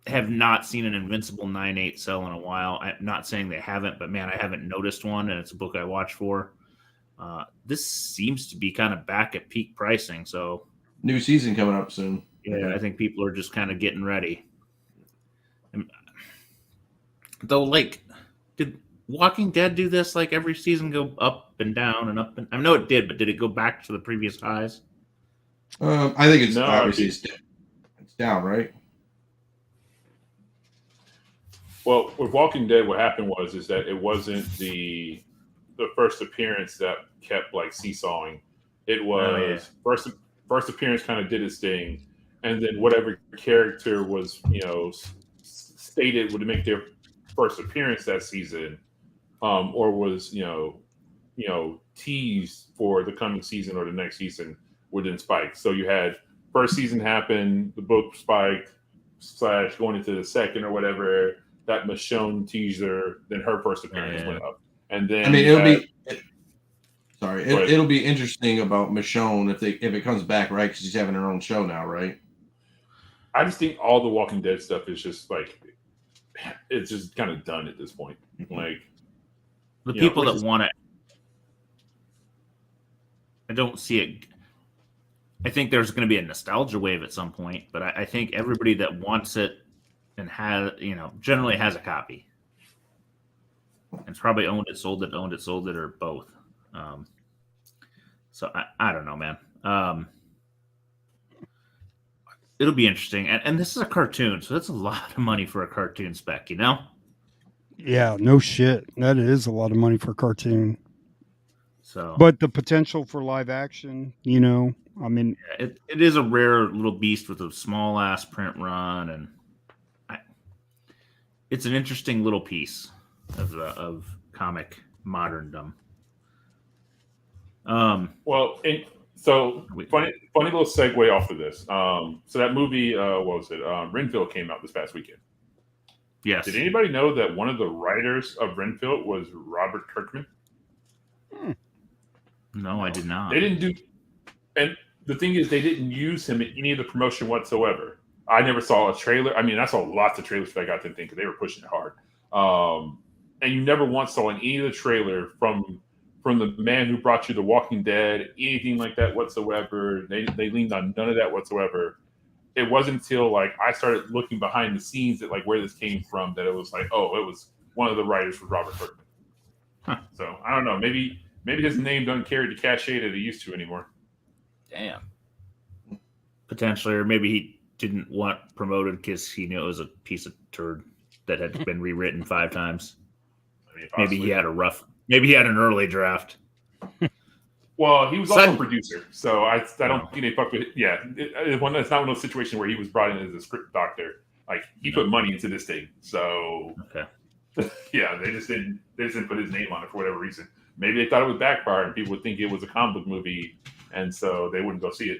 Speaker 2: have not seen an Invincible 9.8 sell in a while. I'm not saying they haven't, but man, I haven't noticed one, and it's a book I watch for. This seems to be kind of back at peak pricing, so
Speaker 1: New season coming up soon.
Speaker 2: yeah, I think people are just kind of getting ready. Though, like, did Walking Dead do this? Like every season, go up and down and up and I know it did, but did it go back to the previous highs?
Speaker 1: I think it's
Speaker 4: No,
Speaker 1: obviously it's down, right?
Speaker 4: Well, with Walking Dead, what happened is that it wasn't the first appearance that kept like seesawing. It was first appearance kind of did its thing, and then whatever character was stated would make their first appearance that season, or was teased for the coming season or the next season within Spike. So you had first season happen, the book Spike / going into the second or whatever, that Michonne teaser, then her first appearance went up. And then
Speaker 1: I mean, it'll be interesting about Michonne if it comes back, right? Because she's having her own show now, right?
Speaker 4: I just think all the Walking Dead stuff is just like, it's just kind of done at this point. Like
Speaker 2: the people that want it, I don't see it. I think there's going to be a nostalgia wave at some point, but I think everybody that wants it and has, generally has a copy. It's probably owned it, sold it, or both. So I don't know, man. It'll be interesting. And this is a cartoon, so that's a lot of money for a cartoon spec,
Speaker 3: Yeah, no shit. That is a lot of money for a cartoon.
Speaker 2: So,
Speaker 3: but the potential for live action, I mean,
Speaker 2: it is a rare little beast with a small ass print run, and it's an interesting little piece of comic moderndom.
Speaker 4: So funny little segue off of this. So that movie, what was it? Renfield came out this past weekend.
Speaker 2: Yes.
Speaker 4: Did anybody know that one of the writers of Renfield was Robert Kirkman?
Speaker 2: No, I did not.
Speaker 4: They didn't do, and the thing is, they didn't use him in any of the promotion whatsoever. I never saw a trailer. I mean, I saw lots of trailers for that goddamn thing because they were pushing it hard. And you never once saw in any of the trailer from the man who brought you The Walking Dead, anything like that whatsoever. They leaned on none of that whatsoever. It wasn't until like I started looking behind the scenes at like where this came from that it was like, oh, it was one of the writers for Robert Kirkman.
Speaker 2: Huh.
Speaker 4: So I don't know. Maybe his name doesn't carry the cachet that it used to anymore.
Speaker 5: Damn.
Speaker 2: Potentially, or maybe he didn't want promoted because he knew it was a piece of turd that had been rewritten 5 times.
Speaker 4: I mean,
Speaker 2: maybe he had an early draft.
Speaker 4: Well, he was also a producer, so I don't think they fucked with it. Yeah, it's not one of those situations where he was brought in as a script doctor. Like he put money into this thing, so yeah, they just didn't put his name on it for whatever reason. Maybe they thought it would backfire and people would think it was a comic book movie, and so they wouldn't go see it.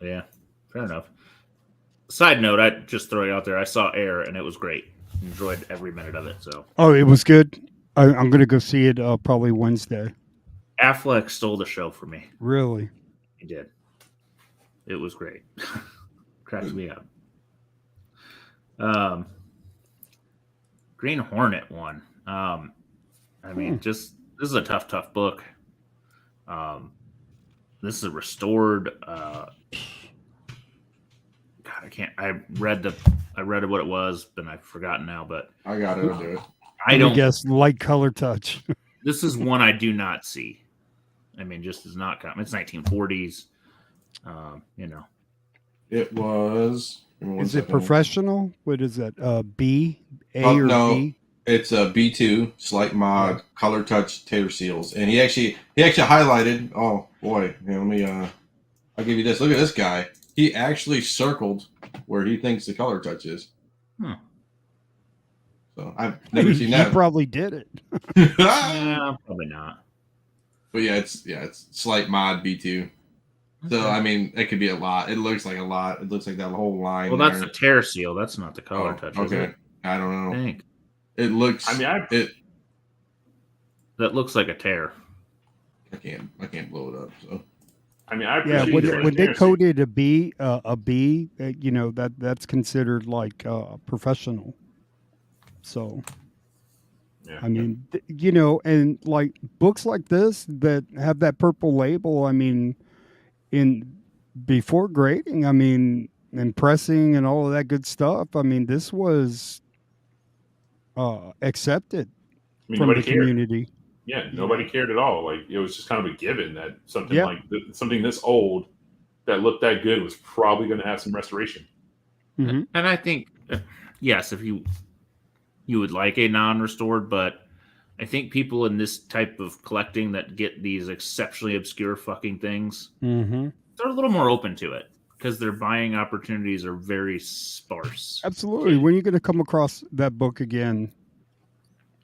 Speaker 2: Yeah, fair enough. Side note, I just throw it out there. I saw Air and it was great. Enjoyed every minute of it. So
Speaker 3: it was good. I'm going to go see it probably Wednesday.
Speaker 2: Affleck stole the show for me.
Speaker 3: Really?
Speaker 2: He did. It was great. Cracked me up. Green Hornet won. I mean, this is a tough book. This is a restored. God, I read what it was, but I've forgotten now. But
Speaker 1: I got it. I'll do it.
Speaker 2: I don't
Speaker 3: guess light color touch.
Speaker 2: This is one I do not see. I mean, just is not common. It's 1940s.
Speaker 1: It was.
Speaker 3: Is it professional? What is that? B, A, or
Speaker 1: no,
Speaker 3: B?
Speaker 1: It's a B2 slight mod, color touch tater seals, and he actually highlighted. Oh boy, let me. I'll give you this. Look at this guy. He actually circled where he thinks the color touch is. So I've never seen that.
Speaker 3: He probably did it.
Speaker 2: Yeah, probably not.
Speaker 1: But it's slight mod B2. So I mean, it could be a lot. It looks like a lot. It looks like that whole line.
Speaker 2: Well, that's the tear seal. That's not the color touch.
Speaker 1: Okay,
Speaker 2: is it?
Speaker 1: I don't know.
Speaker 2: I think
Speaker 1: it looks. I mean,
Speaker 2: that looks like a tear.
Speaker 1: I can't blow it up. So.
Speaker 4: I mean, I appreciate
Speaker 3: when they coded a B, that's considered like professional. So,
Speaker 4: yeah.
Speaker 3: I mean, and like books like this that have that purple label, I mean, before grading, I mean, and pressing and all of that good stuff, I mean, this was accepted from the community.
Speaker 4: Yeah, nobody cared at all. Like it was just kind of a given that something this old that looked that good was probably going to have some restoration.
Speaker 2: Mm-hmm. And I think, yes, if you would like a non-restored, but I think people in this type of collecting that get these exceptionally obscure fucking things, they're a little more open to it because their buying opportunities are very sparse.
Speaker 3: Absolutely. When are you going to come across that book again?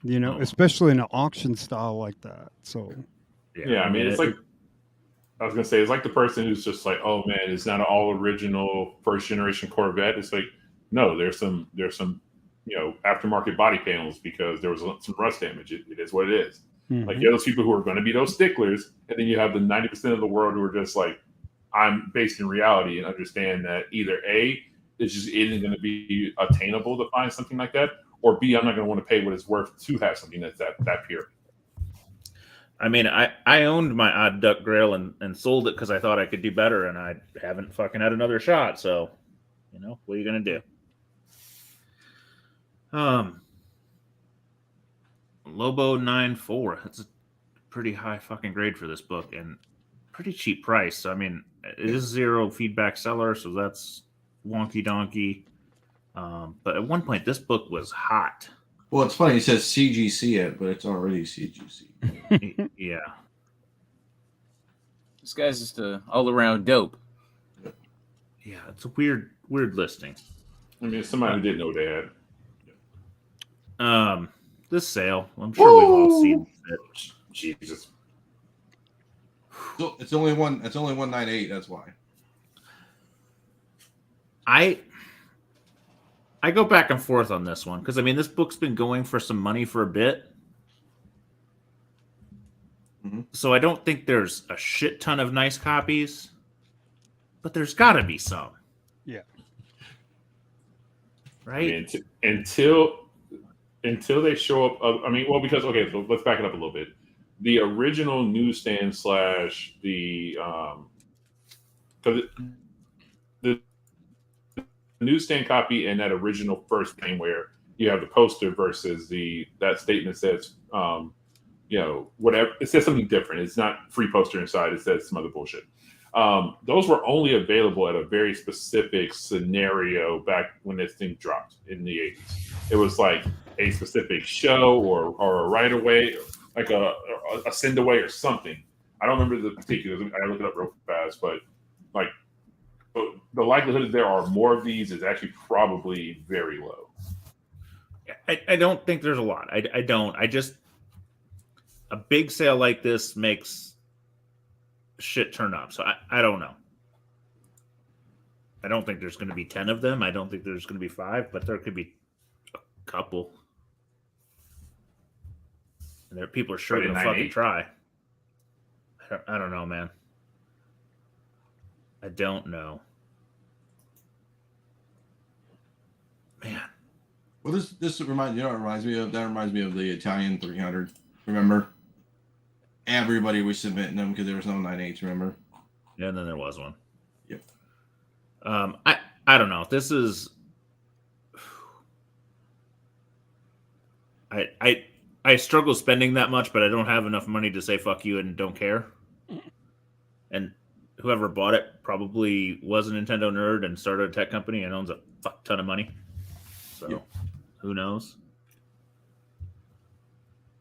Speaker 3: You know,
Speaker 2: Oh.
Speaker 3: especially in an auction style like that. So,
Speaker 4: Yeah, I mean, it's like I was gonna say, it's like the person who's just like, oh man, it's not an all original first generation Corvette. It's like, no, there's some aftermarket body panels because there was some rust damage. It is what it is. Like you have those people who are going to be those sticklers, and then you have the 90% of the world who are just like, I'm based in reality and understand that either A, it just isn't going to be attainable to find something like that, or B, I'm not going to want to pay what it's worth to have something that's that pure.
Speaker 2: I mean, I owned my Odd Duck Grail and sold it because I thought I could do better, and I haven't fucking had another shot. So, what are you gonna do? Lobo 9.4. That's a pretty high fucking grade for this book and pretty cheap price. So, I mean, it is 0 feedback seller, so that's wonky donkey. But at one point, this book was hot.
Speaker 1: Well, it's funny. It says CGC it, but it's already CGC.
Speaker 2: Yeah.
Speaker 5: This guy's just a all-around dope.
Speaker 2: Yeah, it's a weird listing.
Speaker 4: I mean, somebody who didn't know they had.
Speaker 2: This sale, I'm sure we've all seen it.
Speaker 4: Jesus.
Speaker 1: So it's only 198. That's why.
Speaker 2: I go back and forth on this one because I mean this book's been going for some money for a bit.
Speaker 1: Mm-hmm.
Speaker 2: So I don't think there's a shit ton of nice copies, but there's got to be some.
Speaker 3: Yeah.
Speaker 2: Right?
Speaker 4: I mean, until they show up. I mean, well, because okay, so let's back it up a little bit. The original newsstand / the because the newsstand copy and that original first thing where you have the poster versus that statement says whatever, it says something different. It's not free poster inside, it says some other bullshit. Those were only available at a very specific scenario back when this thing dropped in the 80s. It was like a specific show or a right away, like a send away or something. I don't remember the particulars. I looked it up real fast, but like the likelihood that there are more of these is actually probably very low.
Speaker 2: I don't think there's a lot. I don't. I just a big sale like this makes shit turn up. So I don't know. I don't think there's going to be 10 of them. I don't think there's going to be 5, but there could be a couple. And there people are sure going to fucking try. I don't know, man. I don't know. Man.
Speaker 1: Well, this reminds me of the Italian 300. Remember? Everybody was submitting them because there was no 9.8s. Remember?
Speaker 2: Yeah, and then there was one.
Speaker 1: Yep.
Speaker 2: I don't know. This is. I struggle spending that much, but I don't have enough money to say fuck you and don't care. And whoever bought it probably was a Nintendo nerd and started a tech company and owns a fuck ton of money. So, Who knows?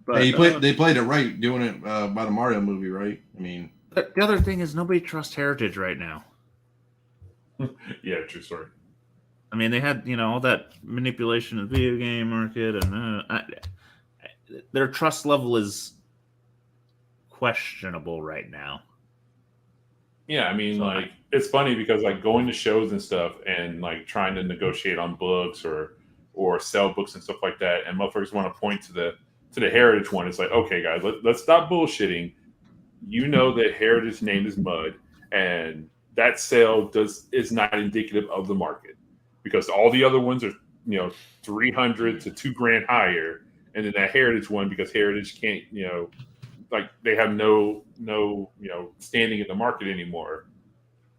Speaker 1: But hey, they played it right, doing it by the Mario movie, right? I mean,
Speaker 2: but the other thing is nobody trusts Heritage right now.
Speaker 4: Yeah, true story.
Speaker 2: I mean, they had all that manipulation of the video game market, and their trust level is questionable right now.
Speaker 4: Yeah, I mean, like it's funny because like going to shows and stuff, and like trying to negotiate on books or sell books and stuff like that, and motherfuckers want to point to the Heritage one. It's like, okay, guys, let's stop bullshitting. You know that Heritage name is mud, and that sale is not indicative of the market because all the other ones are $300 to $2,000 higher, and then that Heritage one because Heritage can't like they have no standing in the market anymore.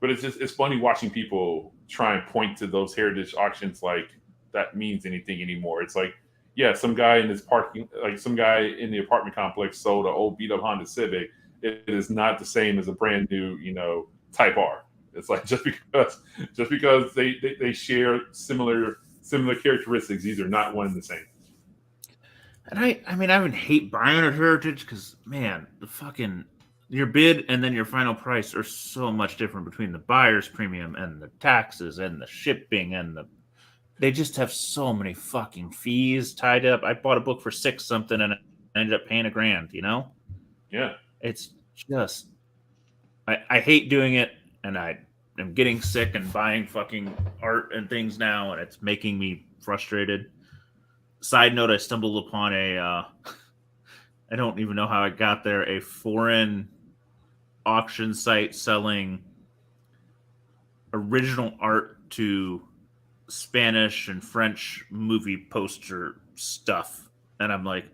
Speaker 4: But it's funny watching people try and point to those Heritage auctions like that means anything anymore. It's like, yeah, some guy in this parking, like some guy in the apartment complex sold an old beat up Honda Civic. It is not the same as a brand new, Type R. It's like just because they share similar characteristics, these are not one and the same.
Speaker 2: And I mean, I would hate buying a Heritage because, man, the fucking your bid and then your final price are so much different between the buyer's premium and the taxes and the shipping and they just have so many fucking fees tied up. I bought a book for $6 something and I ended up paying $1,000, you know?
Speaker 4: Yeah.
Speaker 2: It's just I hate doing it, and I am getting sick and buying fucking art and things now, and it's making me frustrated. Side note, I stumbled upon I don't even know how I got there, a foreign auction site selling original art to Spanish and French movie poster stuff. And I'm like,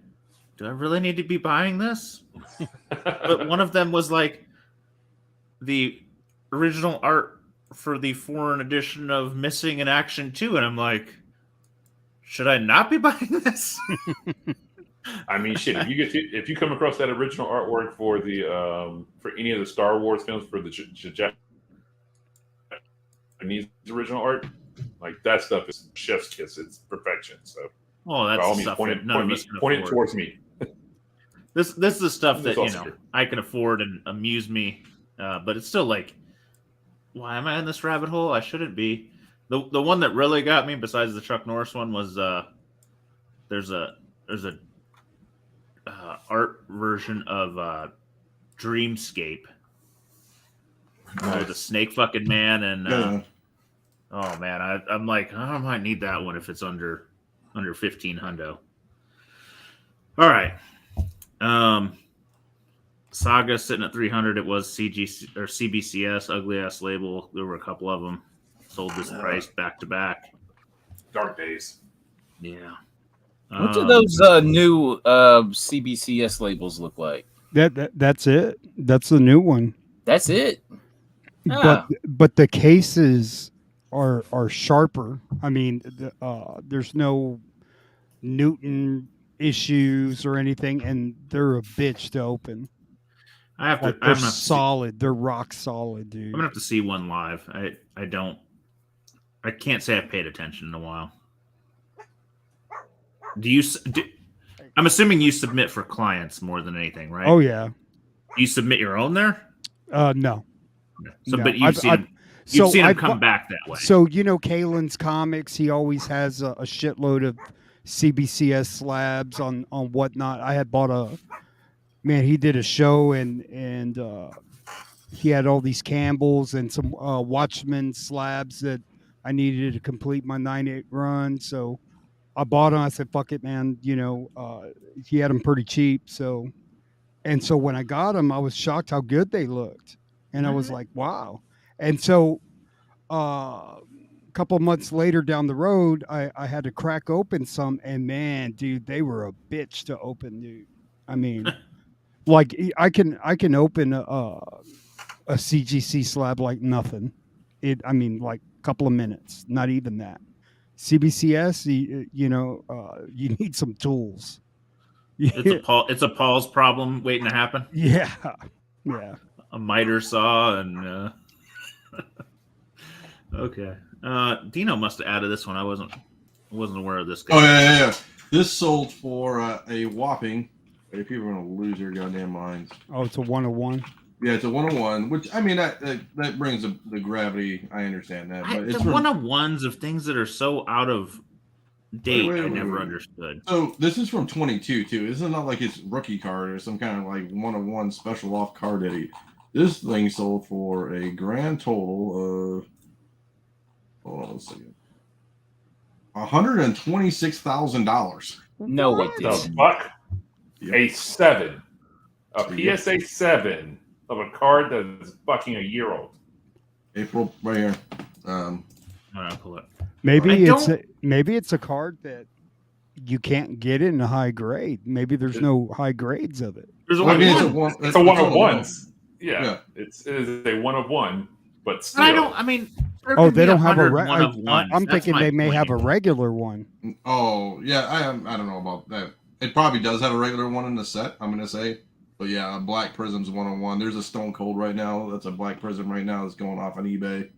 Speaker 2: do I really need to be buying this? But one of them was like the original art for the foreign edition of Missing in Action 2. And I'm like, should I not be buying this?
Speaker 4: I mean, shit. If you come across that original artwork for the for any of the Star Wars films for the Japanese original art, like that stuff is chef's kiss. It's perfection. So,
Speaker 2: oh, that's
Speaker 4: by all
Speaker 2: the
Speaker 4: means,
Speaker 2: stuff
Speaker 4: point
Speaker 2: that none of us can
Speaker 4: it
Speaker 2: afford.
Speaker 4: towards me.
Speaker 2: This is the stuff that
Speaker 4: This is
Speaker 2: I can afford and amuse me, but it's still like, why am I in this rabbit hole? I shouldn't be. The one that really got me, besides the Chuck Norris one, was there's a art version of Dreamscape, the snake fucking man, and oh man, I'm like, I might need that one if it's under 15 hundo. All right. Saga sitting at 300. It was CGC or CBCS, ugly ass label. There were a couple of them sold this price back to back.
Speaker 4: Dark days.
Speaker 2: Yeah.
Speaker 5: What do those new CBCS labels look like?
Speaker 3: That's it. That's the new one.
Speaker 5: That's it. Ah.
Speaker 3: But the cases are sharper. I mean, there's no Newton issues or anything, and they're a bitch to open.
Speaker 2: I have to.
Speaker 3: Like, they're solid. They're rock solid, dude.
Speaker 2: I'm gonna have to see one live. I can't say I've paid attention in a while. I'm assuming you submit for clients more than anything, right?
Speaker 3: Oh yeah.
Speaker 2: You submit your own there?
Speaker 3: No.
Speaker 2: So,
Speaker 3: No.
Speaker 2: but you've seen them come back that way.
Speaker 3: So Kalen's comics, he always has a shitload of CBCS slabs on whatnot. I had bought he did a show and he had all these Campbells and some Watchmen slabs that I needed to complete my 9/8 run. So I bought them. I said, fuck it, man. He had them pretty cheap. So when I got them, I was shocked how good they looked. And I was like, wow. And so a couple months later down the road, I had to crack open some, and man, dude, they were a bitch to open, dude. I mean, like I can open a CGC slab like nothing. Like a couple of minutes, not even that. CBCS, you need some tools.
Speaker 2: It's a Paul's problem waiting to happen.
Speaker 3: Yeah.
Speaker 2: A miter saw and okay. Dino must have added this one. I wasn't aware of this guy.
Speaker 1: Oh yeah. This sold for a whopping. If people are gonna lose their goddamn minds.
Speaker 3: Oh, it's a 101.
Speaker 1: Yeah, it's a 101, which I mean that brings the gravity. I understand that, but it's
Speaker 2: the 101s of things that are so out of date. I never understood.
Speaker 1: So this is from 22 too. This is not like it's rookie card or some kind of like 101 special off card edit. This thing sold for a grand total of $126,000.
Speaker 5: No, it
Speaker 4: The
Speaker 5: didn't.
Speaker 4: fuck?
Speaker 1: Yep.
Speaker 4: A 7. A PSA 7 of a card that is fucking a year old.
Speaker 1: April, right here.
Speaker 2: I'm gonna pull it.
Speaker 3: Maybe it's a card that you can't get in a high grade. Maybe there's no high grades of it.
Speaker 2: There's
Speaker 1: Well, I mean,
Speaker 4: It's a one of ones.
Speaker 1: Yeah.
Speaker 4: Yeah. It is a 1 of 1, but still.
Speaker 3: They don't have a
Speaker 2: one of one.
Speaker 3: I'm thinking they may have a regular one.
Speaker 1: Oh yeah, I don't know about that. It probably does have a regular one in the set. I'm gonna say, but yeah, a Black Prism's 101. There's a Stone Cold right now. That's a Black Prism right now that's going off on eBay.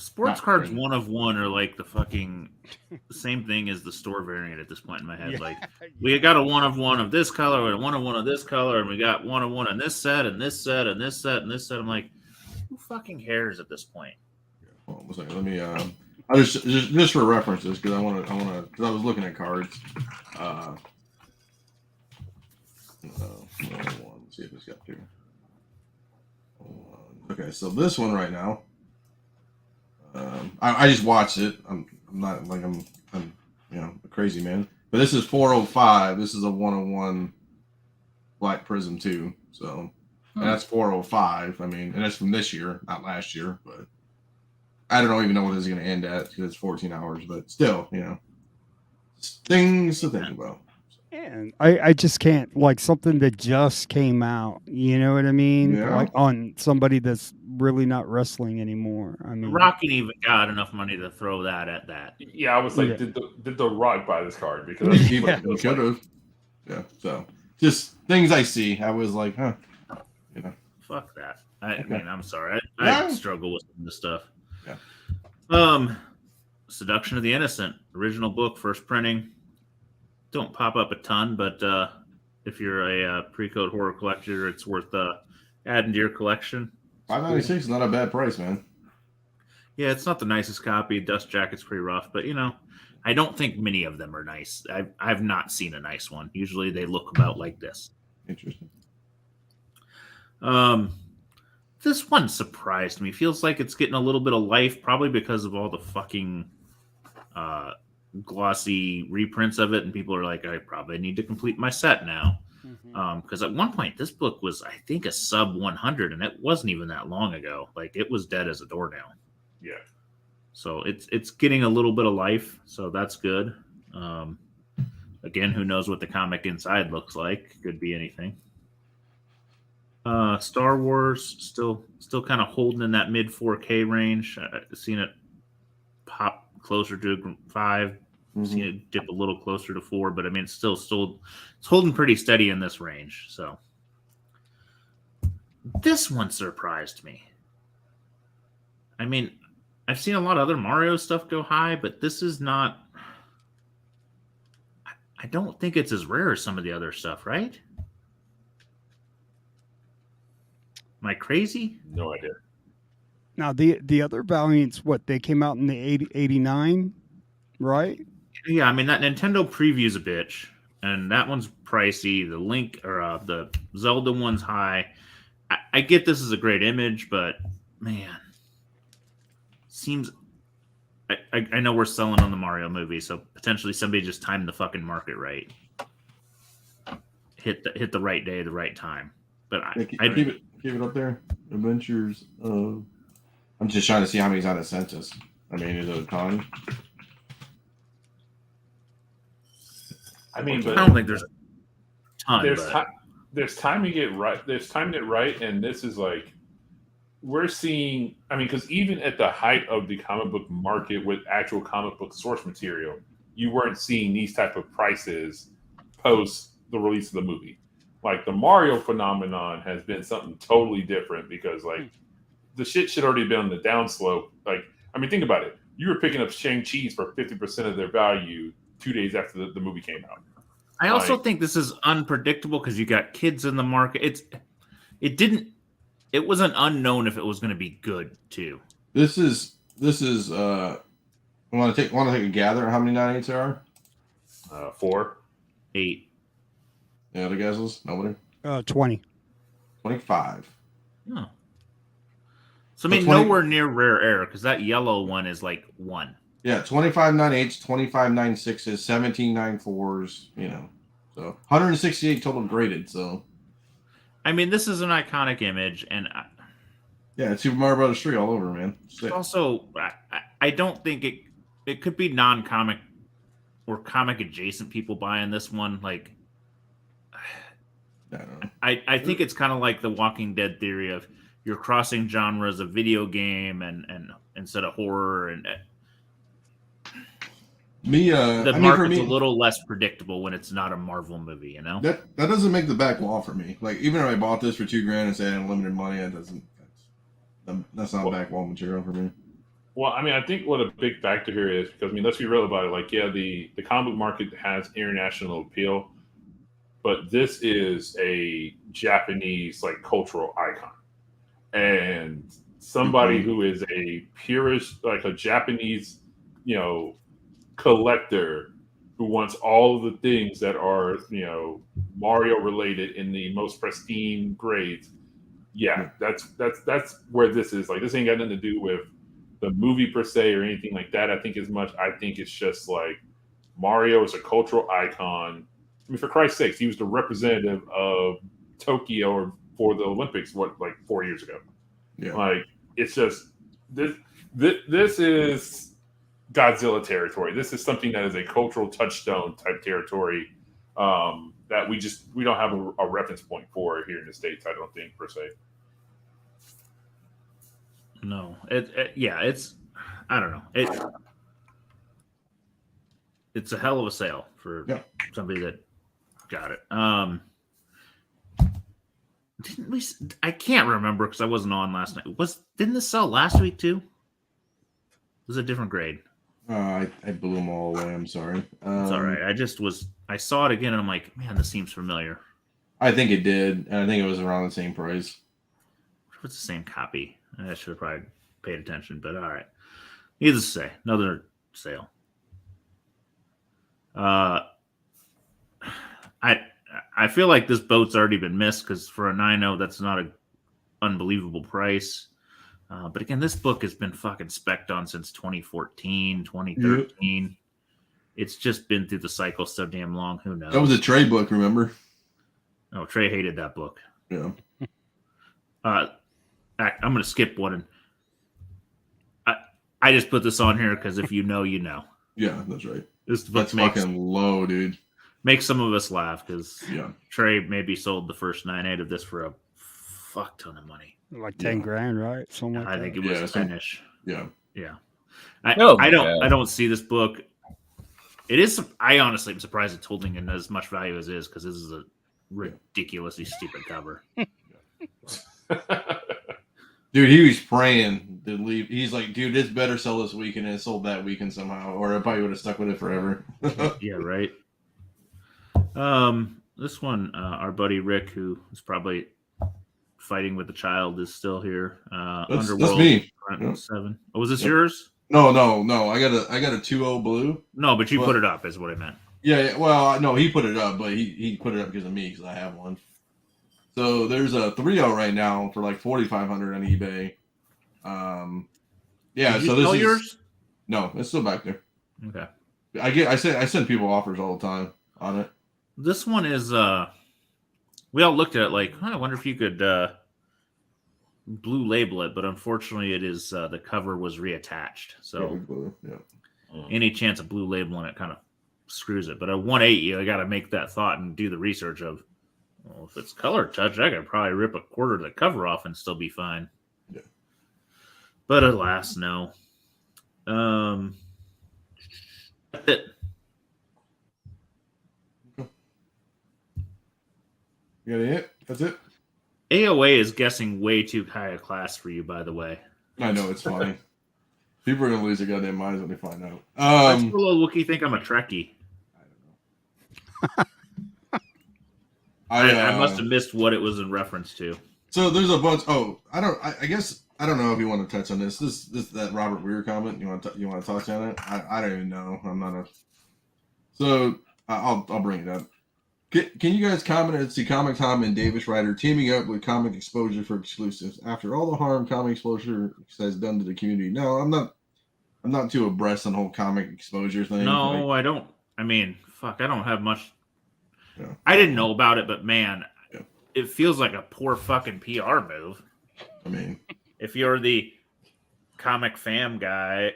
Speaker 2: Sports
Speaker 1: Not
Speaker 2: cards
Speaker 1: green.
Speaker 2: 1 of 1 are like the fucking same thing as the store variant at this point in my head.
Speaker 3: Yeah,
Speaker 2: Like we got a 1 of 1 of this color, and a 1 of 1 of this color, and we got 1 of 1 in this set, and this set, and this set, and this set. I'm like, who fucking cares at this point?
Speaker 1: Hold on one second. Let me. I just for references because I want to because I was looking at cards. Let's see if it's got two. Okay, so this one right now. I just watched it. I'm not like I'm a crazy man. But this is 405. This is a 101 Black Prism 2. So and that's 405. I mean, and that's from this year, not last year. But I don't even know what this is going to end at because it's 14 hours. But still, things to think about.
Speaker 3: and I just can't, like, something that just came out. You know what I mean?
Speaker 1: Yeah.
Speaker 3: Like on somebody that's really not wrestling anymore. I mean,
Speaker 2: Rocket even got enough money to throw that at that.
Speaker 4: Yeah, I was like,
Speaker 3: Yeah.
Speaker 4: did the Rock buy this card? Because
Speaker 1: He
Speaker 3: Yeah.
Speaker 1: could have. Yeah. So just things I see. I was like, huh.
Speaker 2: Fuck that. I
Speaker 1: Okay.
Speaker 2: mean, I'm sorry. I
Speaker 1: Yeah.
Speaker 2: struggle with some of this stuff.
Speaker 1: Yeah.
Speaker 2: Seduction of the Innocent, original book, first printing. Don't pop up a ton, but if you're a pre-code horror collector, it's worth adding to your collection.
Speaker 1: $5.96 is not a bad price, man.
Speaker 2: Yeah, it's not the nicest copy. Dust Jacket's pretty rough, but I don't think many of them are nice. I've not seen a nice one. Usually they look about like this.
Speaker 1: Interesting.
Speaker 2: This one surprised me. Feels like it's getting a little bit of life, probably because of all the fucking glossy reprints of it, and people are like, I probably need to complete my set now. Because at one point this book was, I think, a sub 100, and it wasn't even that long ago. Like, it was dead as a doornail.
Speaker 4: yeah.
Speaker 2: So it's getting a little bit of life, so that's good. Again, who knows what the comic inside looks like? Could be anything. Star Wars still kind of holding in that mid 4K range. I've seen it pop closer to 5. Seen it dip a little closer to 4, but I mean, it's still it's holding pretty steady in this range. So this one surprised me. I mean, I've seen a lot of other Mario stuff go high, but this is not. I don't think it's as rare as some of the other stuff, right? Am I crazy?
Speaker 4: No idea.
Speaker 3: Now the other Valiants, what, they came out in the 89, right?
Speaker 2: Yeah, I mean, that Nintendo preview's a bitch, and that one's pricey. The Link or the Zelda one's high. I get this is a great image, but man, seems. I know we're selling on the Mario movie, so potentially somebody just timed the fucking market right. Hit the right day, the right time. But
Speaker 1: Keep it up there. Adventures of. I'm just trying to see how many's on a census. I mean, is it a ton?
Speaker 4: I mean,
Speaker 2: I
Speaker 4: but
Speaker 2: don't think there's a ton.
Speaker 4: there's timing it right. There's timing it right, and this is like we're seeing. I mean, because even at the height of the comic book market with actual comic book source material, you weren't seeing these type of prices post the release of the movie. Like the Mario phenomenon has been something totally different because like the shit should already be on the downslope. Like, I mean, think about it. You were picking up Shang-Chi's for 50% of their value 2 days after the movie came out.
Speaker 2: I also think this is unpredictable because you got kids in the market. It wasn't unknown if it was going to be good too.
Speaker 1: This is want to take a gather how many 9/8 there are?
Speaker 4: 4.
Speaker 2: 8.
Speaker 1: Any other guesses? Nobody?
Speaker 3: 20.
Speaker 1: 25.
Speaker 2: Oh. So I mean,
Speaker 1: 20
Speaker 2: nowhere near rare air because that yellow one is like 1.
Speaker 1: Yeah, 25 9/8, 25 9/6s, 17 9/4s, So 168 total graded, so
Speaker 2: I mean, this is an iconic image, and
Speaker 1: yeah, it's Super Mario Brothers 3 all over, man. Sick.
Speaker 2: also I don't think it could be non-comic or comic adjacent people buying this one. Like,
Speaker 1: I don't know.
Speaker 2: I think it's kind of like the Walking Dead theory of you're crossing genres of video game and instead of horror, and the market's a little less predictable when it's not a Marvel movie,
Speaker 1: That doesn't make the back wall for me. Like, even if I bought this for $2,000 and said unlimited money, that's not back wall material for me.
Speaker 4: Well, I mean, I think what a big factor here is because I mean, let's be real about it. Like, yeah, the comic book market has international appeal, but this is a Japanese like cultural icon, and somebody who is a purist, like a Japanese, you know, collector who wants all of the things that are Mario related in the most pristine grades. Yeah, that's where this is. Like, this ain't got nothing to do with the movie per se or anything like that. I think it's just like Mario is a cultural icon. I mean, for Christ's sakes, he was the representative of Tokyo for the Olympics, like 4 years ago.
Speaker 1: Yeah.
Speaker 4: Like, it's just this is Godzilla territory. This is something that is a cultural touchstone type territory that we don't have a reference point for here in the States. I don't think per se.
Speaker 2: No, it's I don't know. It's a hell of a sale for somebody that got it. Didn't we? I can't remember because I wasn't on last night. Didn't this sell last week too? It was a different grade.
Speaker 1: I blew them all away. I'm sorry.
Speaker 2: It's all right. I saw it again and I'm like, man, this seems familiar.
Speaker 1: I think it did, and I think it was around the same price.
Speaker 2: It's the same copy. I should have probably paid attention, but all right. Needless to say, another sale. I feel like this boat's already been missed because for a 9.0, that's not an unbelievable price. But again, this book has been fucking spec'd on since 2014, 2013. Yep. It's just been through the cycle so damn long. Who knows?
Speaker 1: That was a Trey book, remember?
Speaker 2: Oh, Trey hated that book.
Speaker 1: Yeah.
Speaker 2: I'm going to skip one. I just put this on here because if you know, you know.
Speaker 1: Yeah, that's right.
Speaker 2: That's
Speaker 1: fucking low, dude.
Speaker 2: Makes some of us laugh because
Speaker 1: yeah.
Speaker 2: Trey maybe sold the first 9.8 of this for a fuck ton of money.
Speaker 3: Like 10 grand, right? Something like
Speaker 2: I think it was 10-ish.
Speaker 1: Yeah.
Speaker 2: Yeah. I don't see this book. It is. I honestly am surprised it's holding in as much value as it is because this is a ridiculously stupid cover.
Speaker 1: Dude, he was praying to leave. He's like, dude, this better sell this weekend, and it sold that weekend somehow, or I probably would have stuck with it forever.
Speaker 2: Yeah, right. This one, our buddy Rick, who is probably fighting with the child, is still here.
Speaker 1: That's me.
Speaker 2: 7. Oh, was this yours?
Speaker 1: No. I got a 2.0 blue.
Speaker 2: No, but you put it up, is what I meant.
Speaker 1: Yeah. Well, no, he put it up, but he put it up because of me because I have one. So there's a 3.0 right now for like $4,500 on eBay. Yeah.
Speaker 2: Did you
Speaker 1: so this
Speaker 2: sell
Speaker 1: is
Speaker 2: yours?
Speaker 1: No, it's still back there.
Speaker 2: Okay.
Speaker 1: I send people offers all the time on it.
Speaker 2: This one is we all looked at it like, I wonder if you could blue label it, but unfortunately it is the cover was reattached. So any chance of blue labeling it kind of screws it. But a 1.8, you got to make that thought and do the research of, well, if it's color touch, I could probably rip a quarter of the cover off and still be fine.
Speaker 1: Yeah.
Speaker 2: But alas, no. That's it.
Speaker 1: You got it? That's it?
Speaker 2: AOA is guessing way too high a class for you, by the way.
Speaker 1: I know, it's funny. People are going to lose their goddamn minds when they find out.
Speaker 2: Why does little Wookie think I'm a Trekkie?
Speaker 1: I don't know.
Speaker 2: I must have missed what it was in reference to.
Speaker 1: So there's a bunch. Oh, I guess I don't know if you want to touch on this. This that Robert Weir comment. You want to touch on it? I don't even know. I'm not a. So I'll bring it up. Can you guys comment and see Comic Tom and Davis Ryder teaming up with Comic Exposure for exclusives after all the harm Comic Exposure has done to the community? No, I'm not too abreast on the whole Comic Exposure thing.
Speaker 2: No, I don't. I mean, fuck, I don't have much. Yeah. I didn't know about it, but man, it feels like a poor fucking PR move.
Speaker 1: I mean,
Speaker 2: if you're the comic fam guy,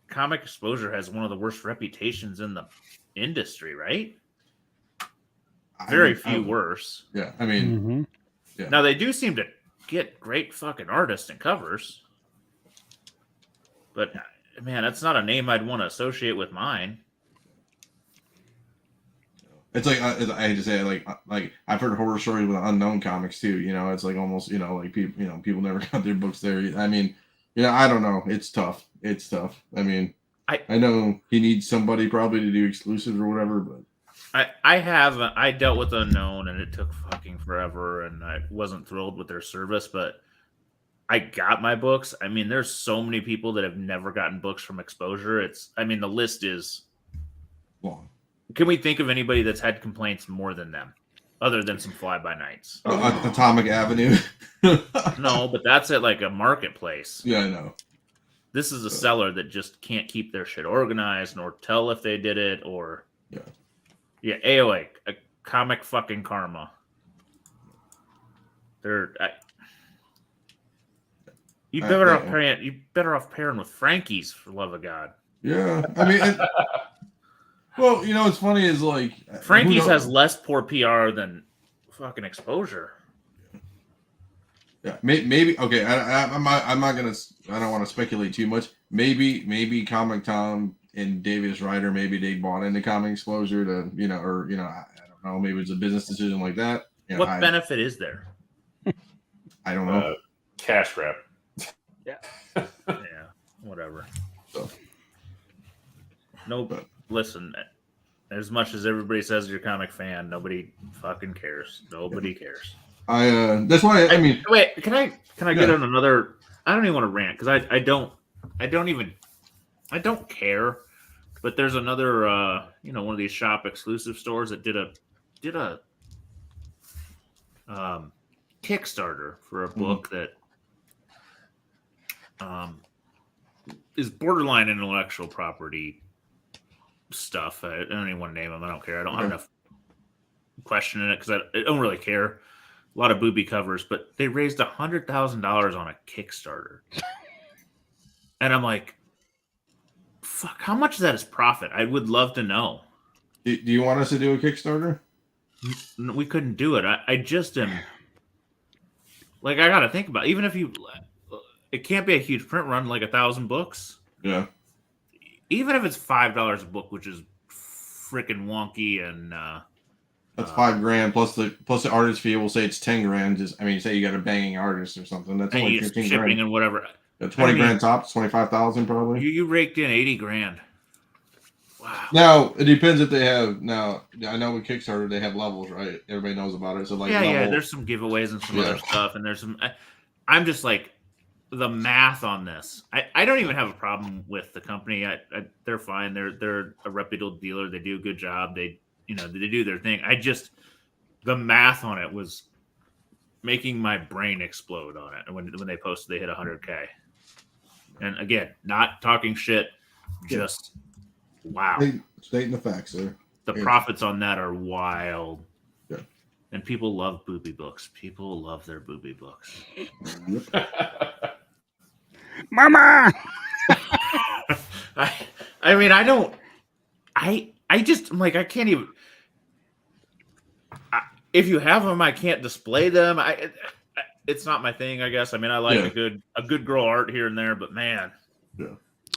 Speaker 2: Comic Exposure has one of the worst reputations in the industry, right? Very few worse.
Speaker 1: Yeah, I mean, yeah.
Speaker 2: Now they do seem to get great fucking artists and covers, but man, that's not a name I'd want to associate with mine.
Speaker 1: It's like I hate to say it, like I've heard horror stories with Unknown Comics too. You know, it's like almost like people never got their books there. I mean, I don't know. It's tough. it's tough. I mean,
Speaker 2: I
Speaker 1: know he needs somebody probably to do exclusives or whatever, but
Speaker 2: I dealt with Unknown and it took fucking forever and I wasn't thrilled with their service, but I got my books. I mean, there's so many people that have never gotten books from Exposure. The list is
Speaker 1: long.
Speaker 2: Can we think of anybody that's had complaints more than them, other than some fly-by-nights?
Speaker 1: Atomic Avenue.
Speaker 2: No, but that's at like a marketplace.
Speaker 1: Yeah, I know.
Speaker 2: This is a seller that just can't keep their shit organized, nor tell if they did it, or yeah, AOA, a comic fucking karma. You better off pairing with Frankie's, for the love of God.
Speaker 1: Yeah, I mean, well, you know, what's funny is like
Speaker 2: Frankie's has less poor PR than fucking Exposure.
Speaker 1: Yeah, maybe. Okay, I'm not gonna. I don't want to speculate too much. Maybe Comic Tom and Davis Ryder, maybe they bought into Comic Exposure to, I don't know. Maybe it's a business decision like that.
Speaker 2: What benefit is there?
Speaker 1: I don't know.
Speaker 4: Cash grab.
Speaker 2: Yeah, whatever.
Speaker 1: So.
Speaker 2: No, listen. As much as everybody says you're a comic fan, nobody fucking cares. Nobody cares.
Speaker 1: That's why I mean.
Speaker 2: Wait, can I get on another? I don't even want to rant because I don't care. But there's another one of these shop exclusive stores that did a Kickstarter for a book that is borderline intellectual property stuff. I don't even want to name them. I don't care. I don't have enough question in it because I don't really care. A lot of booby covers, but they raised $100,000 on a Kickstarter. And I'm like, fuck, how much of that is profit? I would love to know.
Speaker 1: Do you want us to do a Kickstarter?
Speaker 2: We couldn't do it. I just am. Like, I got to think about it. Even if it can't be a huge print run, like 1,000 books.
Speaker 1: Yeah.
Speaker 2: Even if it's $5 a book, which is freaking wonky, and
Speaker 1: that's $5,000 plus the artist fee. We'll say it's $10,000. Say you got a banging artist or something. That's only $15,000.
Speaker 2: Shipping and whatever.
Speaker 1: $20,000 tops, $25,000 probably.
Speaker 2: You raked in $80,000. Wow.
Speaker 1: Now it depends if they have. Now I know with Kickstarter they have levels, right? Everybody knows about it. So like,
Speaker 2: there's some giveaways and some other stuff, and there's some. I'm just like, the math on this. I don't even have a problem with the company. They're fine. They're a reputable dealer. They do a good job. They do their thing. The math on it was making my brain explode on it when they posted they hit 100K. And again, not talking shit, just wow.
Speaker 1: Stating the facts there.
Speaker 2: The profits on that are wild.
Speaker 1: Yeah.
Speaker 2: And people love booby books. People love their booby books.
Speaker 3: Mama.
Speaker 2: I'm like, I can't even. If you have them, I can't display them. It's not my thing, I guess. I like a good girl art here and there, but man,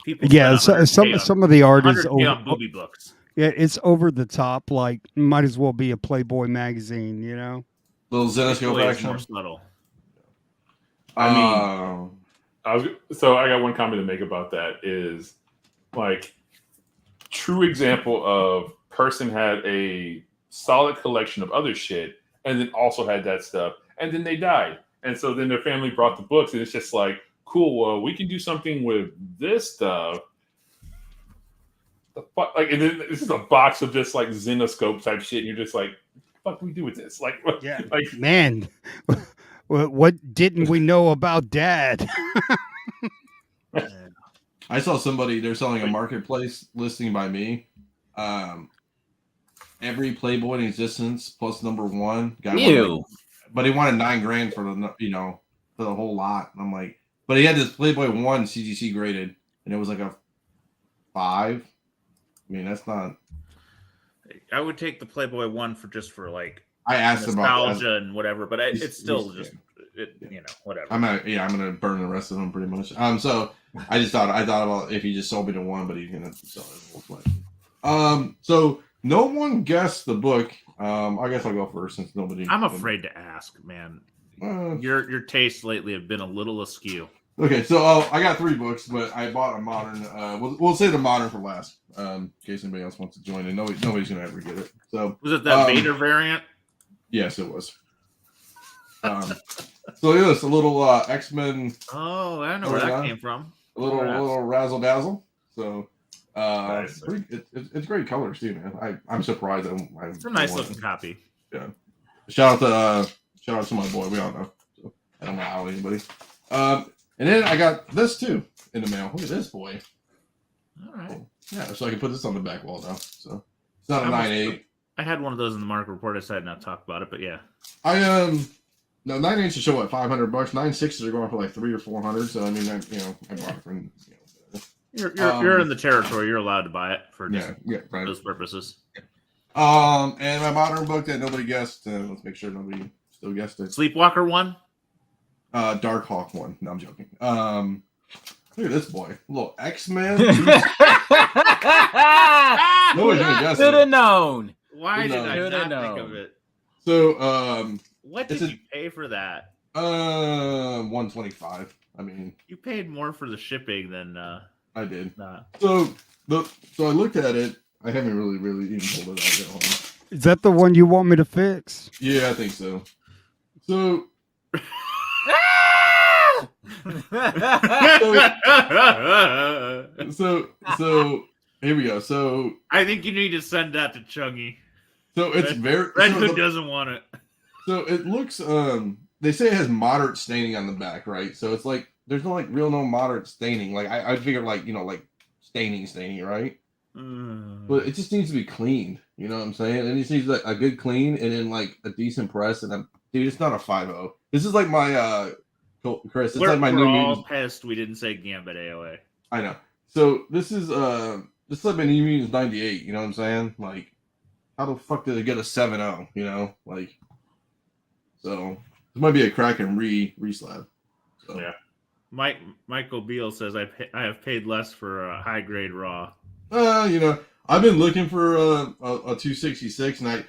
Speaker 2: people.
Speaker 3: Yeah, some of the art is
Speaker 2: on booby books.
Speaker 3: Yeah, it's over the top. Like, might as well be a Playboy magazine, you know.
Speaker 1: Little Zenoscope action.
Speaker 2: More subtle.
Speaker 4: I got one comment to make about that is, like, true example of person had a solid collection of other shit and then also had that stuff and then they died. And so then their family brought the books and it's just like, cool, well, we can do something with this stuff. The fuck, like, and then this is a box of just like Zenoscope type shit and you're just like, what do we do with this? Like,
Speaker 3: yeah,
Speaker 4: like,
Speaker 3: man. What didn't we know about Dad?
Speaker 1: I saw somebody, they're selling a marketplace listing by me. Every Playboy in existence plus number one. But he wanted $9,000 for for the whole lot. And I'm like, but he had this Playboy 1 CGC graded and it was like a 5. That's not.
Speaker 2: I would take the Playboy 1 for like.
Speaker 1: I asked about
Speaker 2: nostalgia and whatever, but it's still whatever.
Speaker 1: I'm gonna burn the rest of them pretty much. So I thought about if he just sold me the one, but he's gonna sell it the whole collection. So no one guessed the book. I guess I'll go first since nobody.
Speaker 2: I'm afraid to ask, man. Your tastes lately have been a little askew.
Speaker 1: Okay, so I got 3 books, but I bought a modern. We'll say the modern for last, in case anybody else wants to join in. Nobody's gonna ever get it. So
Speaker 2: Was it that Vader variant?
Speaker 1: yes, it was. So yeah, it's a little X-Men.
Speaker 2: Oh, I know where that came from.
Speaker 1: A little razzle dazzle. So
Speaker 4: Nice.
Speaker 1: it's great colors too, man. I'm surprised.
Speaker 2: It's a nice looking copy.
Speaker 1: Yeah. Shout out to my boy. We all know. So I don't know how anybody. And then I got this too in the mail. Look at this boy.
Speaker 2: All right.
Speaker 1: Yeah, so I can put this on the back wall now. So it's not a 9.8.
Speaker 2: I had one of those in the market report. I decided not to talk about it, but yeah.
Speaker 1: No, 9.8s should show what, $500. 9.6s are going for like 300 or 400. So I mean, I bought it for.
Speaker 2: You're in the territory. You're allowed to buy it for
Speaker 1: right.
Speaker 2: those purposes.
Speaker 1: And my modern book that nobody guessed. Let's make sure nobody still guessed it.
Speaker 2: Sleepwalker one.
Speaker 1: Dark Hawk one. No, I'm joking. Look at this boy, a little X-Men.
Speaker 5: Nobody's
Speaker 1: gonna guess
Speaker 5: Should
Speaker 1: it.
Speaker 5: have known.
Speaker 2: Why did I
Speaker 5: Shoulda
Speaker 2: not think
Speaker 5: known.
Speaker 2: of it?
Speaker 1: So,
Speaker 2: What did you pay for that?
Speaker 1: 125. I mean,
Speaker 2: You paid more for the shipping than
Speaker 1: I did.
Speaker 2: nah.
Speaker 1: So I looked at it. I haven't really even pulled it out yet. Hold on.
Speaker 3: Is that the one you want me to fix?
Speaker 1: Yeah, I think so. So here we go. So
Speaker 2: I think you need to send that to Chungy.
Speaker 1: so it's very
Speaker 2: Red
Speaker 1: so
Speaker 2: Hood
Speaker 1: the-
Speaker 2: doesn't want it.
Speaker 1: So it looks they say it has moderate staining on the back, right? So it's like there's no moderate staining. Like I figured like staining, right? But it just needs to be cleaned. You know what I'm saying? It just needs like a good clean and then like a decent press. And dude, it's not a 5.0. This is like my Chris. It's like my
Speaker 2: We're
Speaker 1: new
Speaker 2: all
Speaker 1: mutants.
Speaker 2: pissed we didn't say Gambit AOA.
Speaker 1: I know. So this is like my new mutants 98. You know what I'm saying? Like, how the fuck did it get a 7.0? You know, like. So this might be a crack and re-slab. So.
Speaker 4: Yeah.
Speaker 2: Michael Beal says I have paid less for a high grade raw.
Speaker 1: I've been looking for a 266, and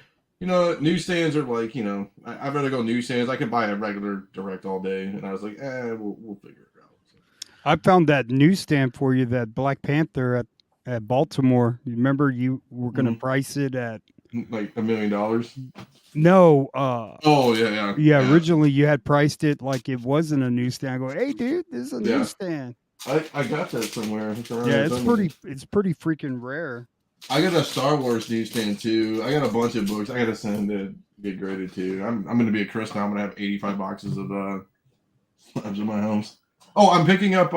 Speaker 1: newsstands are like, I'd rather go newsstands. I can buy a regular direct all day, and I was like, we'll figure it out. So.
Speaker 3: I found that newsstand for you, that Black Panther at Baltimore. You remember you were going to price it at
Speaker 1: like $1 million.
Speaker 3: No.
Speaker 1: Oh yeah.
Speaker 3: Yeah. Originally, you had priced it like it wasn't a newsstand. I go, hey, dude, this is a newsstand.
Speaker 1: I got that somewhere.
Speaker 3: It's pretty freaking rare.
Speaker 1: I got a Star Wars newsstand too. I got a bunch of books. I got to send to get graded too. I'm going to be a Chris now. I'm going to have 85 boxes of slabs in my house. Oh, I'm picking up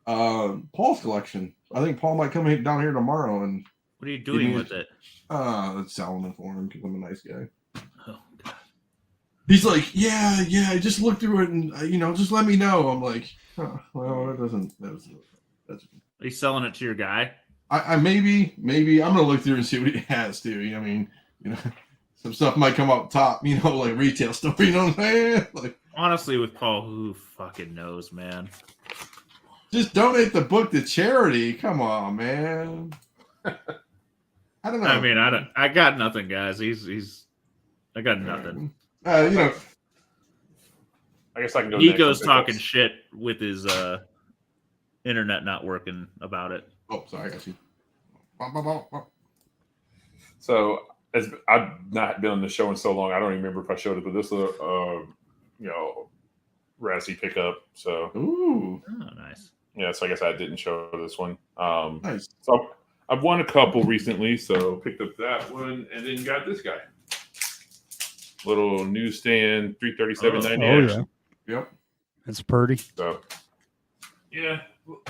Speaker 1: Paul's collection. I think Paul might come down here tomorrow and.
Speaker 2: What are you doing with it?
Speaker 1: Let's selling it for him because I'm a nice guy.
Speaker 2: Oh, God.
Speaker 1: He's like, yeah, just look through it and just let me know. I'm like, well, that doesn't. That's.
Speaker 2: Are you selling it to your guy?
Speaker 1: I maybe I'm gonna look through and see what he has too. I mean, some stuff might come up top. Like retail store. You know what I'm saying? Like,
Speaker 2: honestly, with Paul, who fucking knows, man?
Speaker 1: Just donate the book to charity. Come on, man. I don't know.
Speaker 2: I mean, I got nothing, guys. I got nothing.
Speaker 4: I guess I can go.
Speaker 2: Nico's talking shit with his internet not working about it.
Speaker 1: Oh, sorry, I got you.
Speaker 4: So as I've not been on the show in so long, I don't even remember if I showed it, but this is Razzie pickup. So
Speaker 1: ooh,
Speaker 2: oh, nice.
Speaker 4: Yeah, so I guess I didn't show this one.
Speaker 1: Nice.
Speaker 4: So I've won a couple recently, so picked up that one, and then got this guy. Little newsstand, $337.98.
Speaker 3: Oh yeah.
Speaker 1: Yep.
Speaker 3: That's pretty.
Speaker 4: So yeah,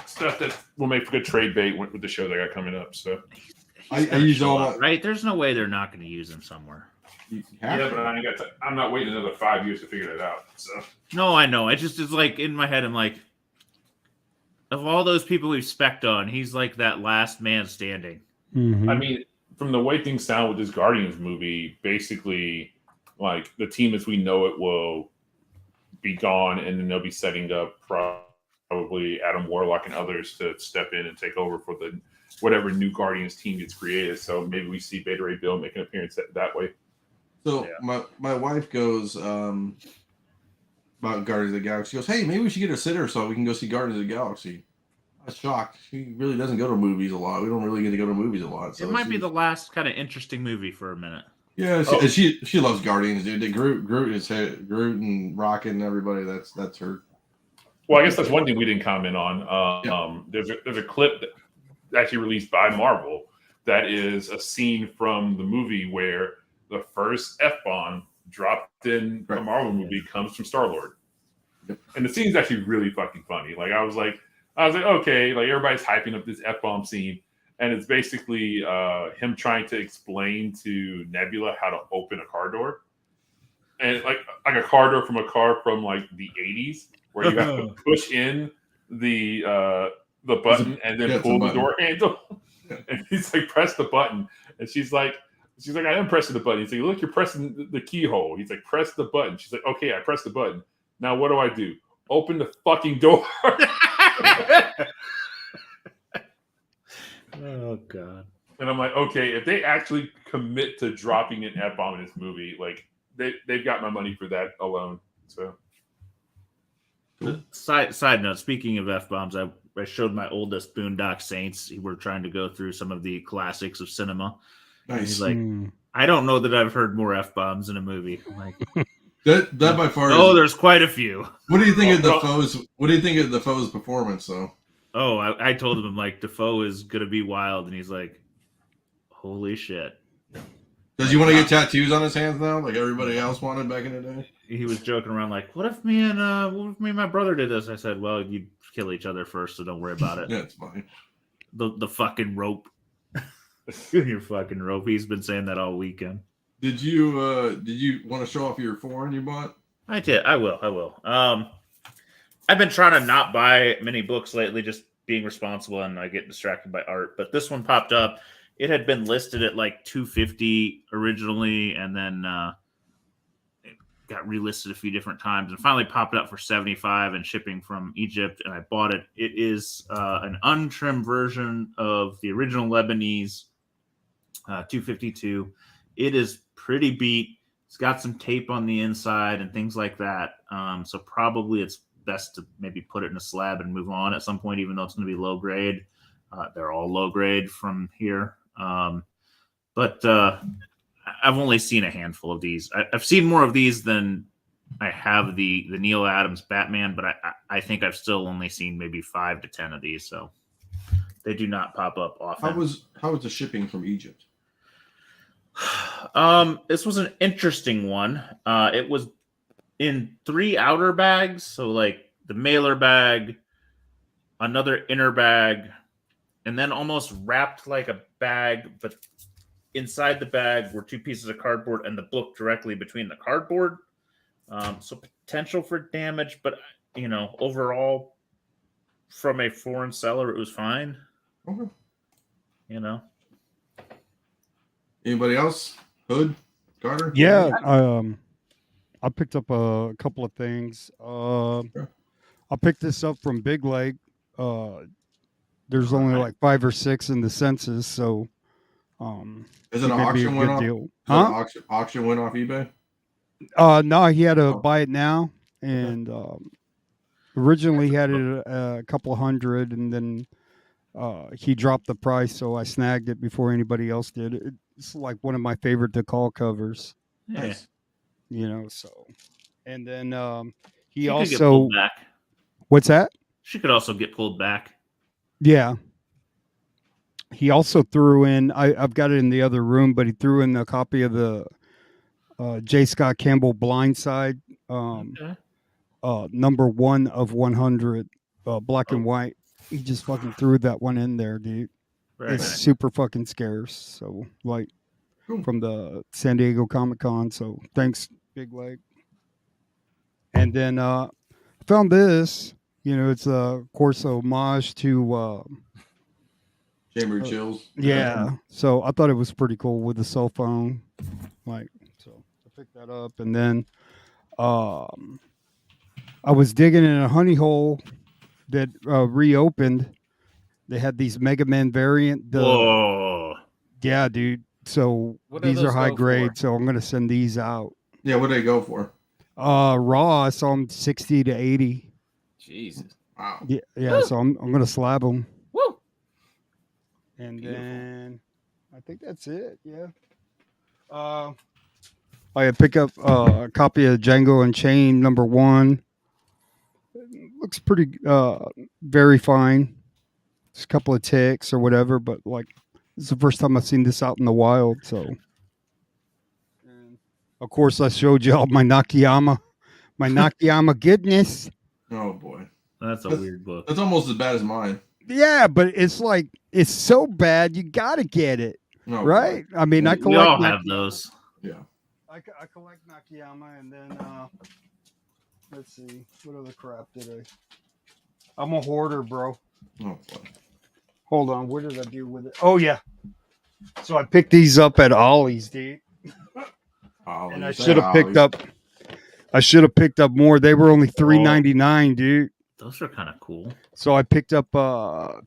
Speaker 4: stuff that will make for good trade bait with the show that I got coming up. So
Speaker 1: I use all that.
Speaker 2: Right? There's no way they're not going to use him somewhere.
Speaker 4: Yeah, but I'm not waiting another 5 years to figure that out. So
Speaker 2: no, I know. It's like in my head. I'm like, of all those people we've spec'd on, he's like that last man standing.
Speaker 3: Mm-hmm.
Speaker 4: I mean, from the way things sound with this Guardians movie, basically, like the team as we know it will be gone, and then they'll be setting up probably Adam Warlock and others to step in and take over for the whatever new Guardians team gets created. So maybe we see Beta Ray Bill make an appearance that way.
Speaker 1: So my wife goes, about Guardians of the Galaxy. He goes, "Hey, maybe we should get a sitter so we can go see Guardians of the Galaxy." I was shocked. He really doesn't go to movies a lot. We don't really get to go to movies a lot. So
Speaker 2: it might be the last kind of interesting movie for a minute.
Speaker 1: Yeah, she loves Guardians, dude. Groot is Groot and Rocket and everybody. That's her.
Speaker 4: Well, I guess that's one thing we didn't comment on. There's a clip that actually released by Marvel that is a scene from the movie where the first F-bomb dropped in a Marvel movie comes from Star-Lord.
Speaker 1: Yep.
Speaker 4: And the scene's actually really fucking funny. Like I was like, okay, like everybody's hyping up this F-bomb scene. And it's basically him trying to explain to Nebula how to open a car door. And like a car door from a car from like the 80s where you have to push in the button and then pull the door handle. And he's like, press the button. And she's like, I am pressing the button. He's like, look, you're pressing the keyhole. He's like, press the button. She's like, okay, I pressed the button. Now what do I do? Open the fucking door.
Speaker 2: Oh God.
Speaker 4: And I'm like, okay, if they actually commit to dropping an F-bomb in this movie, like they've got my money for that alone. So
Speaker 2: Side note, speaking of F-bombs, I showed my oldest Boondock Saints. We're trying to go through some of the classics of cinema.
Speaker 1: Nice.
Speaker 2: He's like, I don't know that I've heard more F-bombs in a movie. I'm like,
Speaker 1: that by far.
Speaker 2: Oh, there's quite a few.
Speaker 1: What do you think of Defoe's? What do you think of Defoe's performance, though?
Speaker 2: Oh, I told him, I'm like, Defoe is gonna be wild, and he's like, holy shit.
Speaker 1: Does he want to get tattoos on his hands now, like everybody else wanted back in the day?
Speaker 2: He was joking around like, what if me and my brother did this? I said, well, you'd kill each other first, so don't worry about it.
Speaker 1: Yeah, it's fine.
Speaker 2: The fucking rope. Your fucking rope. He's been saying that all weekend.
Speaker 1: Did you want to show off your foreign you bought?
Speaker 2: I did. I will. I've been trying to not buy many books lately, just being responsible, and I get distracted by art. But this one popped up. It had been listed at like $250 originally, and then it got relisted a few different times, and finally popped up for $75 and shipping from Egypt. And I bought it. It is an untrimmed version of the original Lebanese 252. It is pretty beat. It's got some tape on the inside and things like that. So probably it's best to maybe put it in a slab and move on at some point, even though it's going to be low grade. They're all low grade from here. But I've only seen a handful of these. I've seen more of these than I have the Neil Adams Batman, but I think I've still only seen maybe 5 to 10 of these. So they do not pop up often.
Speaker 1: How was the shipping from Egypt?
Speaker 2: This was an interesting one. It was in 3 outer bags, so like the mailer bag, another inner bag, and then almost wrapped like a bag, but inside the bag were 2 pieces of cardboard and the book directly between the cardboard. So potential for damage, but overall, from a foreign seller, it was fine.
Speaker 1: Okay.
Speaker 2: Anybody
Speaker 1: else? Hood, Carter?
Speaker 3: Yeah, I picked up a couple of things. I picked this up from Big Leg. There's only like 5 or 6 in the census, so
Speaker 1: is it an auction went off?
Speaker 3: Deal.
Speaker 1: Huh? Auction went off eBay?
Speaker 3: No, he had to buy it now, and originally he had it a couple hundred, and then he dropped the price, so I snagged it before anybody else did. It's like one of my favorite decal covers.
Speaker 1: Nice.
Speaker 3: So, and then he
Speaker 2: she
Speaker 3: also
Speaker 2: could get pulled back.
Speaker 3: What's that?
Speaker 2: She could also get pulled back.
Speaker 3: Yeah. He also threw in, I've got it in the other room, but he threw in a copy of the J. Scott Campbell Blindside, number 1 of 100, black and white. He just fucking threw that one in there, dude.
Speaker 2: Very
Speaker 3: it's
Speaker 2: nice.
Speaker 3: super fucking scarce. So, like, from the San Diego Comic-Con. So, thanks, Big Leg. And then I found this. It's of course a homage to
Speaker 1: Chamber of Chills.
Speaker 3: Yeah. So I thought it was pretty cool with the cell phone. So I picked that up, and then I was digging in a honey hole that reopened. They had these Mega Man variant.
Speaker 2: Whoa.
Speaker 3: Yeah, dude. So these are high grade. So I'm gonna send these out.
Speaker 1: Yeah, what do they go for?
Speaker 3: Raw, I saw him 60 to 80.
Speaker 5: Jesus.
Speaker 1: Wow.
Speaker 3: Yeah, yeah. So I'm gonna slab him,
Speaker 5: Woo.
Speaker 3: and
Speaker 1: Beautiful.
Speaker 3: then I think that's it. Yeah. I pick up a copy of Django Unchained #1. Looks pretty, very fine. Just a couple of ticks or whatever, but like it's the first time I've seen this out in the wild. So, and of course, I showed y'all my Nakayama goodness.
Speaker 1: Oh boy.
Speaker 2: That's a weird book.
Speaker 1: That's almost as bad as mine.
Speaker 3: Yeah, but it's like it's so bad you gotta get it,
Speaker 1: Oh,
Speaker 3: right? I mean, I
Speaker 2: We
Speaker 3: collect.
Speaker 2: all have
Speaker 3: Nakayama.
Speaker 2: those.
Speaker 1: Yeah.
Speaker 3: I collect Nakayama, and then let's see, what other crap did I? I'm a hoarder, bro.
Speaker 1: Oh boy.
Speaker 3: Hold on, what did I do with it? Oh yeah, so I picked these up at Ollie's, dude,
Speaker 1: Oh,
Speaker 3: and I should have picked up more. They were only $3.99, dude.
Speaker 2: Those are kind of cool.
Speaker 3: So I picked up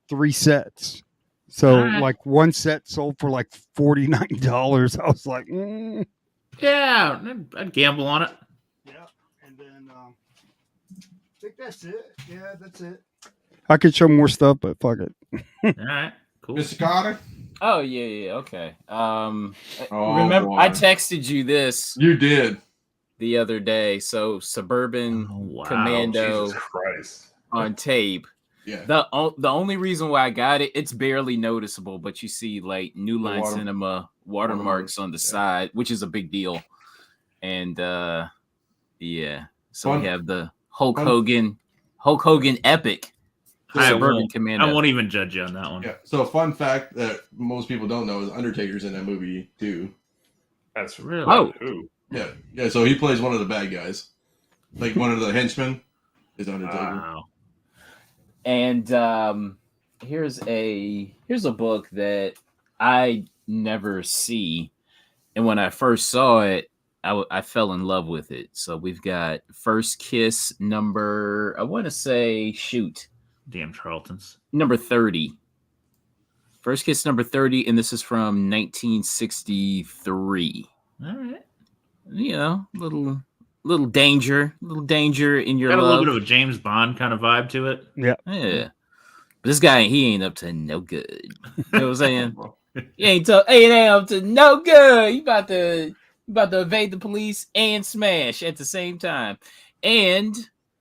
Speaker 3: 3 sets. So
Speaker 2: Alright.
Speaker 3: like one set sold for like $49. I was like,
Speaker 2: Yeah, I'd gamble on it.
Speaker 3: yeah, and then I think that's it. Yeah, that's it. I could show more stuff, but fuck it.
Speaker 2: All right, cool.
Speaker 1: Mr. Carter.
Speaker 5: Oh yeah, okay.
Speaker 1: Oh,
Speaker 5: Remember,
Speaker 1: boy.
Speaker 5: I texted you this
Speaker 1: You did.
Speaker 5: the other day. So Suburban
Speaker 2: Oh, wow.
Speaker 5: Commando
Speaker 4: Jesus Christ.
Speaker 5: on tape.
Speaker 1: Yeah.
Speaker 5: The only reson why I got it, it's barely noticeable, but you see like New
Speaker 1: The
Speaker 5: Line Cinema watermarks on the side, which is a big deal. And yeah, so
Speaker 1: Fun-
Speaker 5: we have the Hulk Hogan epic Suburban Commando.
Speaker 2: I won't even judge you on that one.
Speaker 1: Yeah. So, fun fact that most people don't know is Undertaker's in that movie too.
Speaker 4: That's
Speaker 2: Really?
Speaker 5: Oh.
Speaker 4: Ooh.
Speaker 1: Yeah. Yeah. So he plays one of the bad guys, like one of the henchmen is Undertaker.
Speaker 2: Wow.
Speaker 5: And here's a book that I never see, and when I first saw it, I fell in love with it. So we've got First Kiss number, I want to say,
Speaker 2: Damn Charltons.
Speaker 5: number 30. First Kiss number 30, and this is from 1963.
Speaker 2: All right.
Speaker 5: You know, little danger in your
Speaker 2: Got a
Speaker 5: love.
Speaker 2: little bit of a James Bond kind of vibe to it.
Speaker 5: Yeah. But this guy, he ain't up to no good. You know what I'm saying? He ain't up to no good. You about to evade the police and smash at the same time. And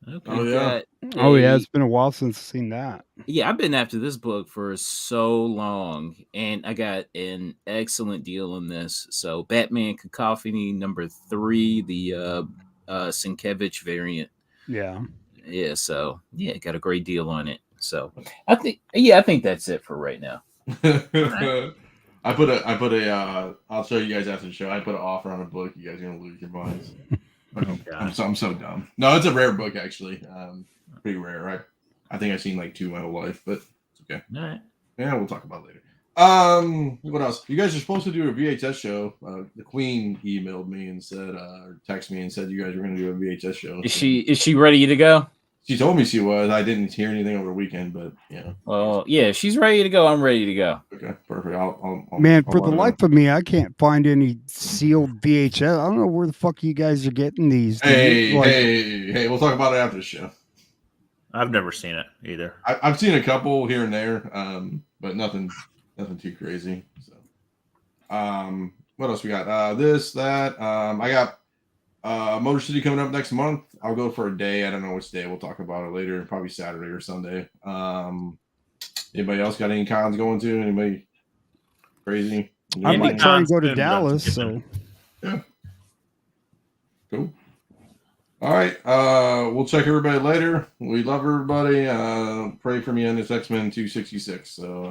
Speaker 2: Okay.
Speaker 1: Oh, yeah.
Speaker 3: Oh yeah, it's been a while since I've seen that.
Speaker 5: yeah, I've been after this book for so long, and I got an excellent deal on this. So Batman Cacophony number 3, the Sienkiewicz variant.
Speaker 3: Yeah.
Speaker 5: Yeah, so yeah, got a great deal on it. So I think that's it for right now.
Speaker 1: I put a I'll show you guys after the show. I put an offer on a book. You guys are gonna lose your minds. I'm so dumb. No, it's a rare book actually. Pretty rare, right? I think I've seen like 2 in my whole life, but it's okay.
Speaker 2: All right.
Speaker 1: Yeah, we'll talk about it later. What else? You guys are supposed to do a VHS show. The Queen emailed me and said, or texted me and said you guys were going to do a VHS show.
Speaker 5: Is she ready to go?
Speaker 1: She told me she was. I didn't hear anything over the weekend, but yeah.
Speaker 5: Well, yeah, she's ready to go. I'm ready to go.
Speaker 1: Okay, perfect. I'll
Speaker 3: Man,
Speaker 1: I'll
Speaker 3: for
Speaker 1: let
Speaker 3: the
Speaker 1: her
Speaker 3: life
Speaker 1: know.
Speaker 3: of me, I can't find any sealed VHS. I don't know where the fuck you guys are getting these. dude.
Speaker 1: Hey,
Speaker 3: Like,
Speaker 1: hey, we'll talk about it after the show.
Speaker 2: I've never seen it either.
Speaker 1: I've seen a couple here and there, but nothing too crazy. So, what else we got? This, that. I got Motor City coming up next month. I'll go for a day. I don't know which day. We'll talk about it later. Probably Saturday or Sunday. Anybody else got any cons going to? Anybody crazy?
Speaker 3: I might try and go to
Speaker 2: Soon,
Speaker 3: Dallas.
Speaker 2: but-
Speaker 3: So
Speaker 1: Yeah. Cool. All right. We'll check everybody later. We love everybody. Pray for me on this X-Men 266. So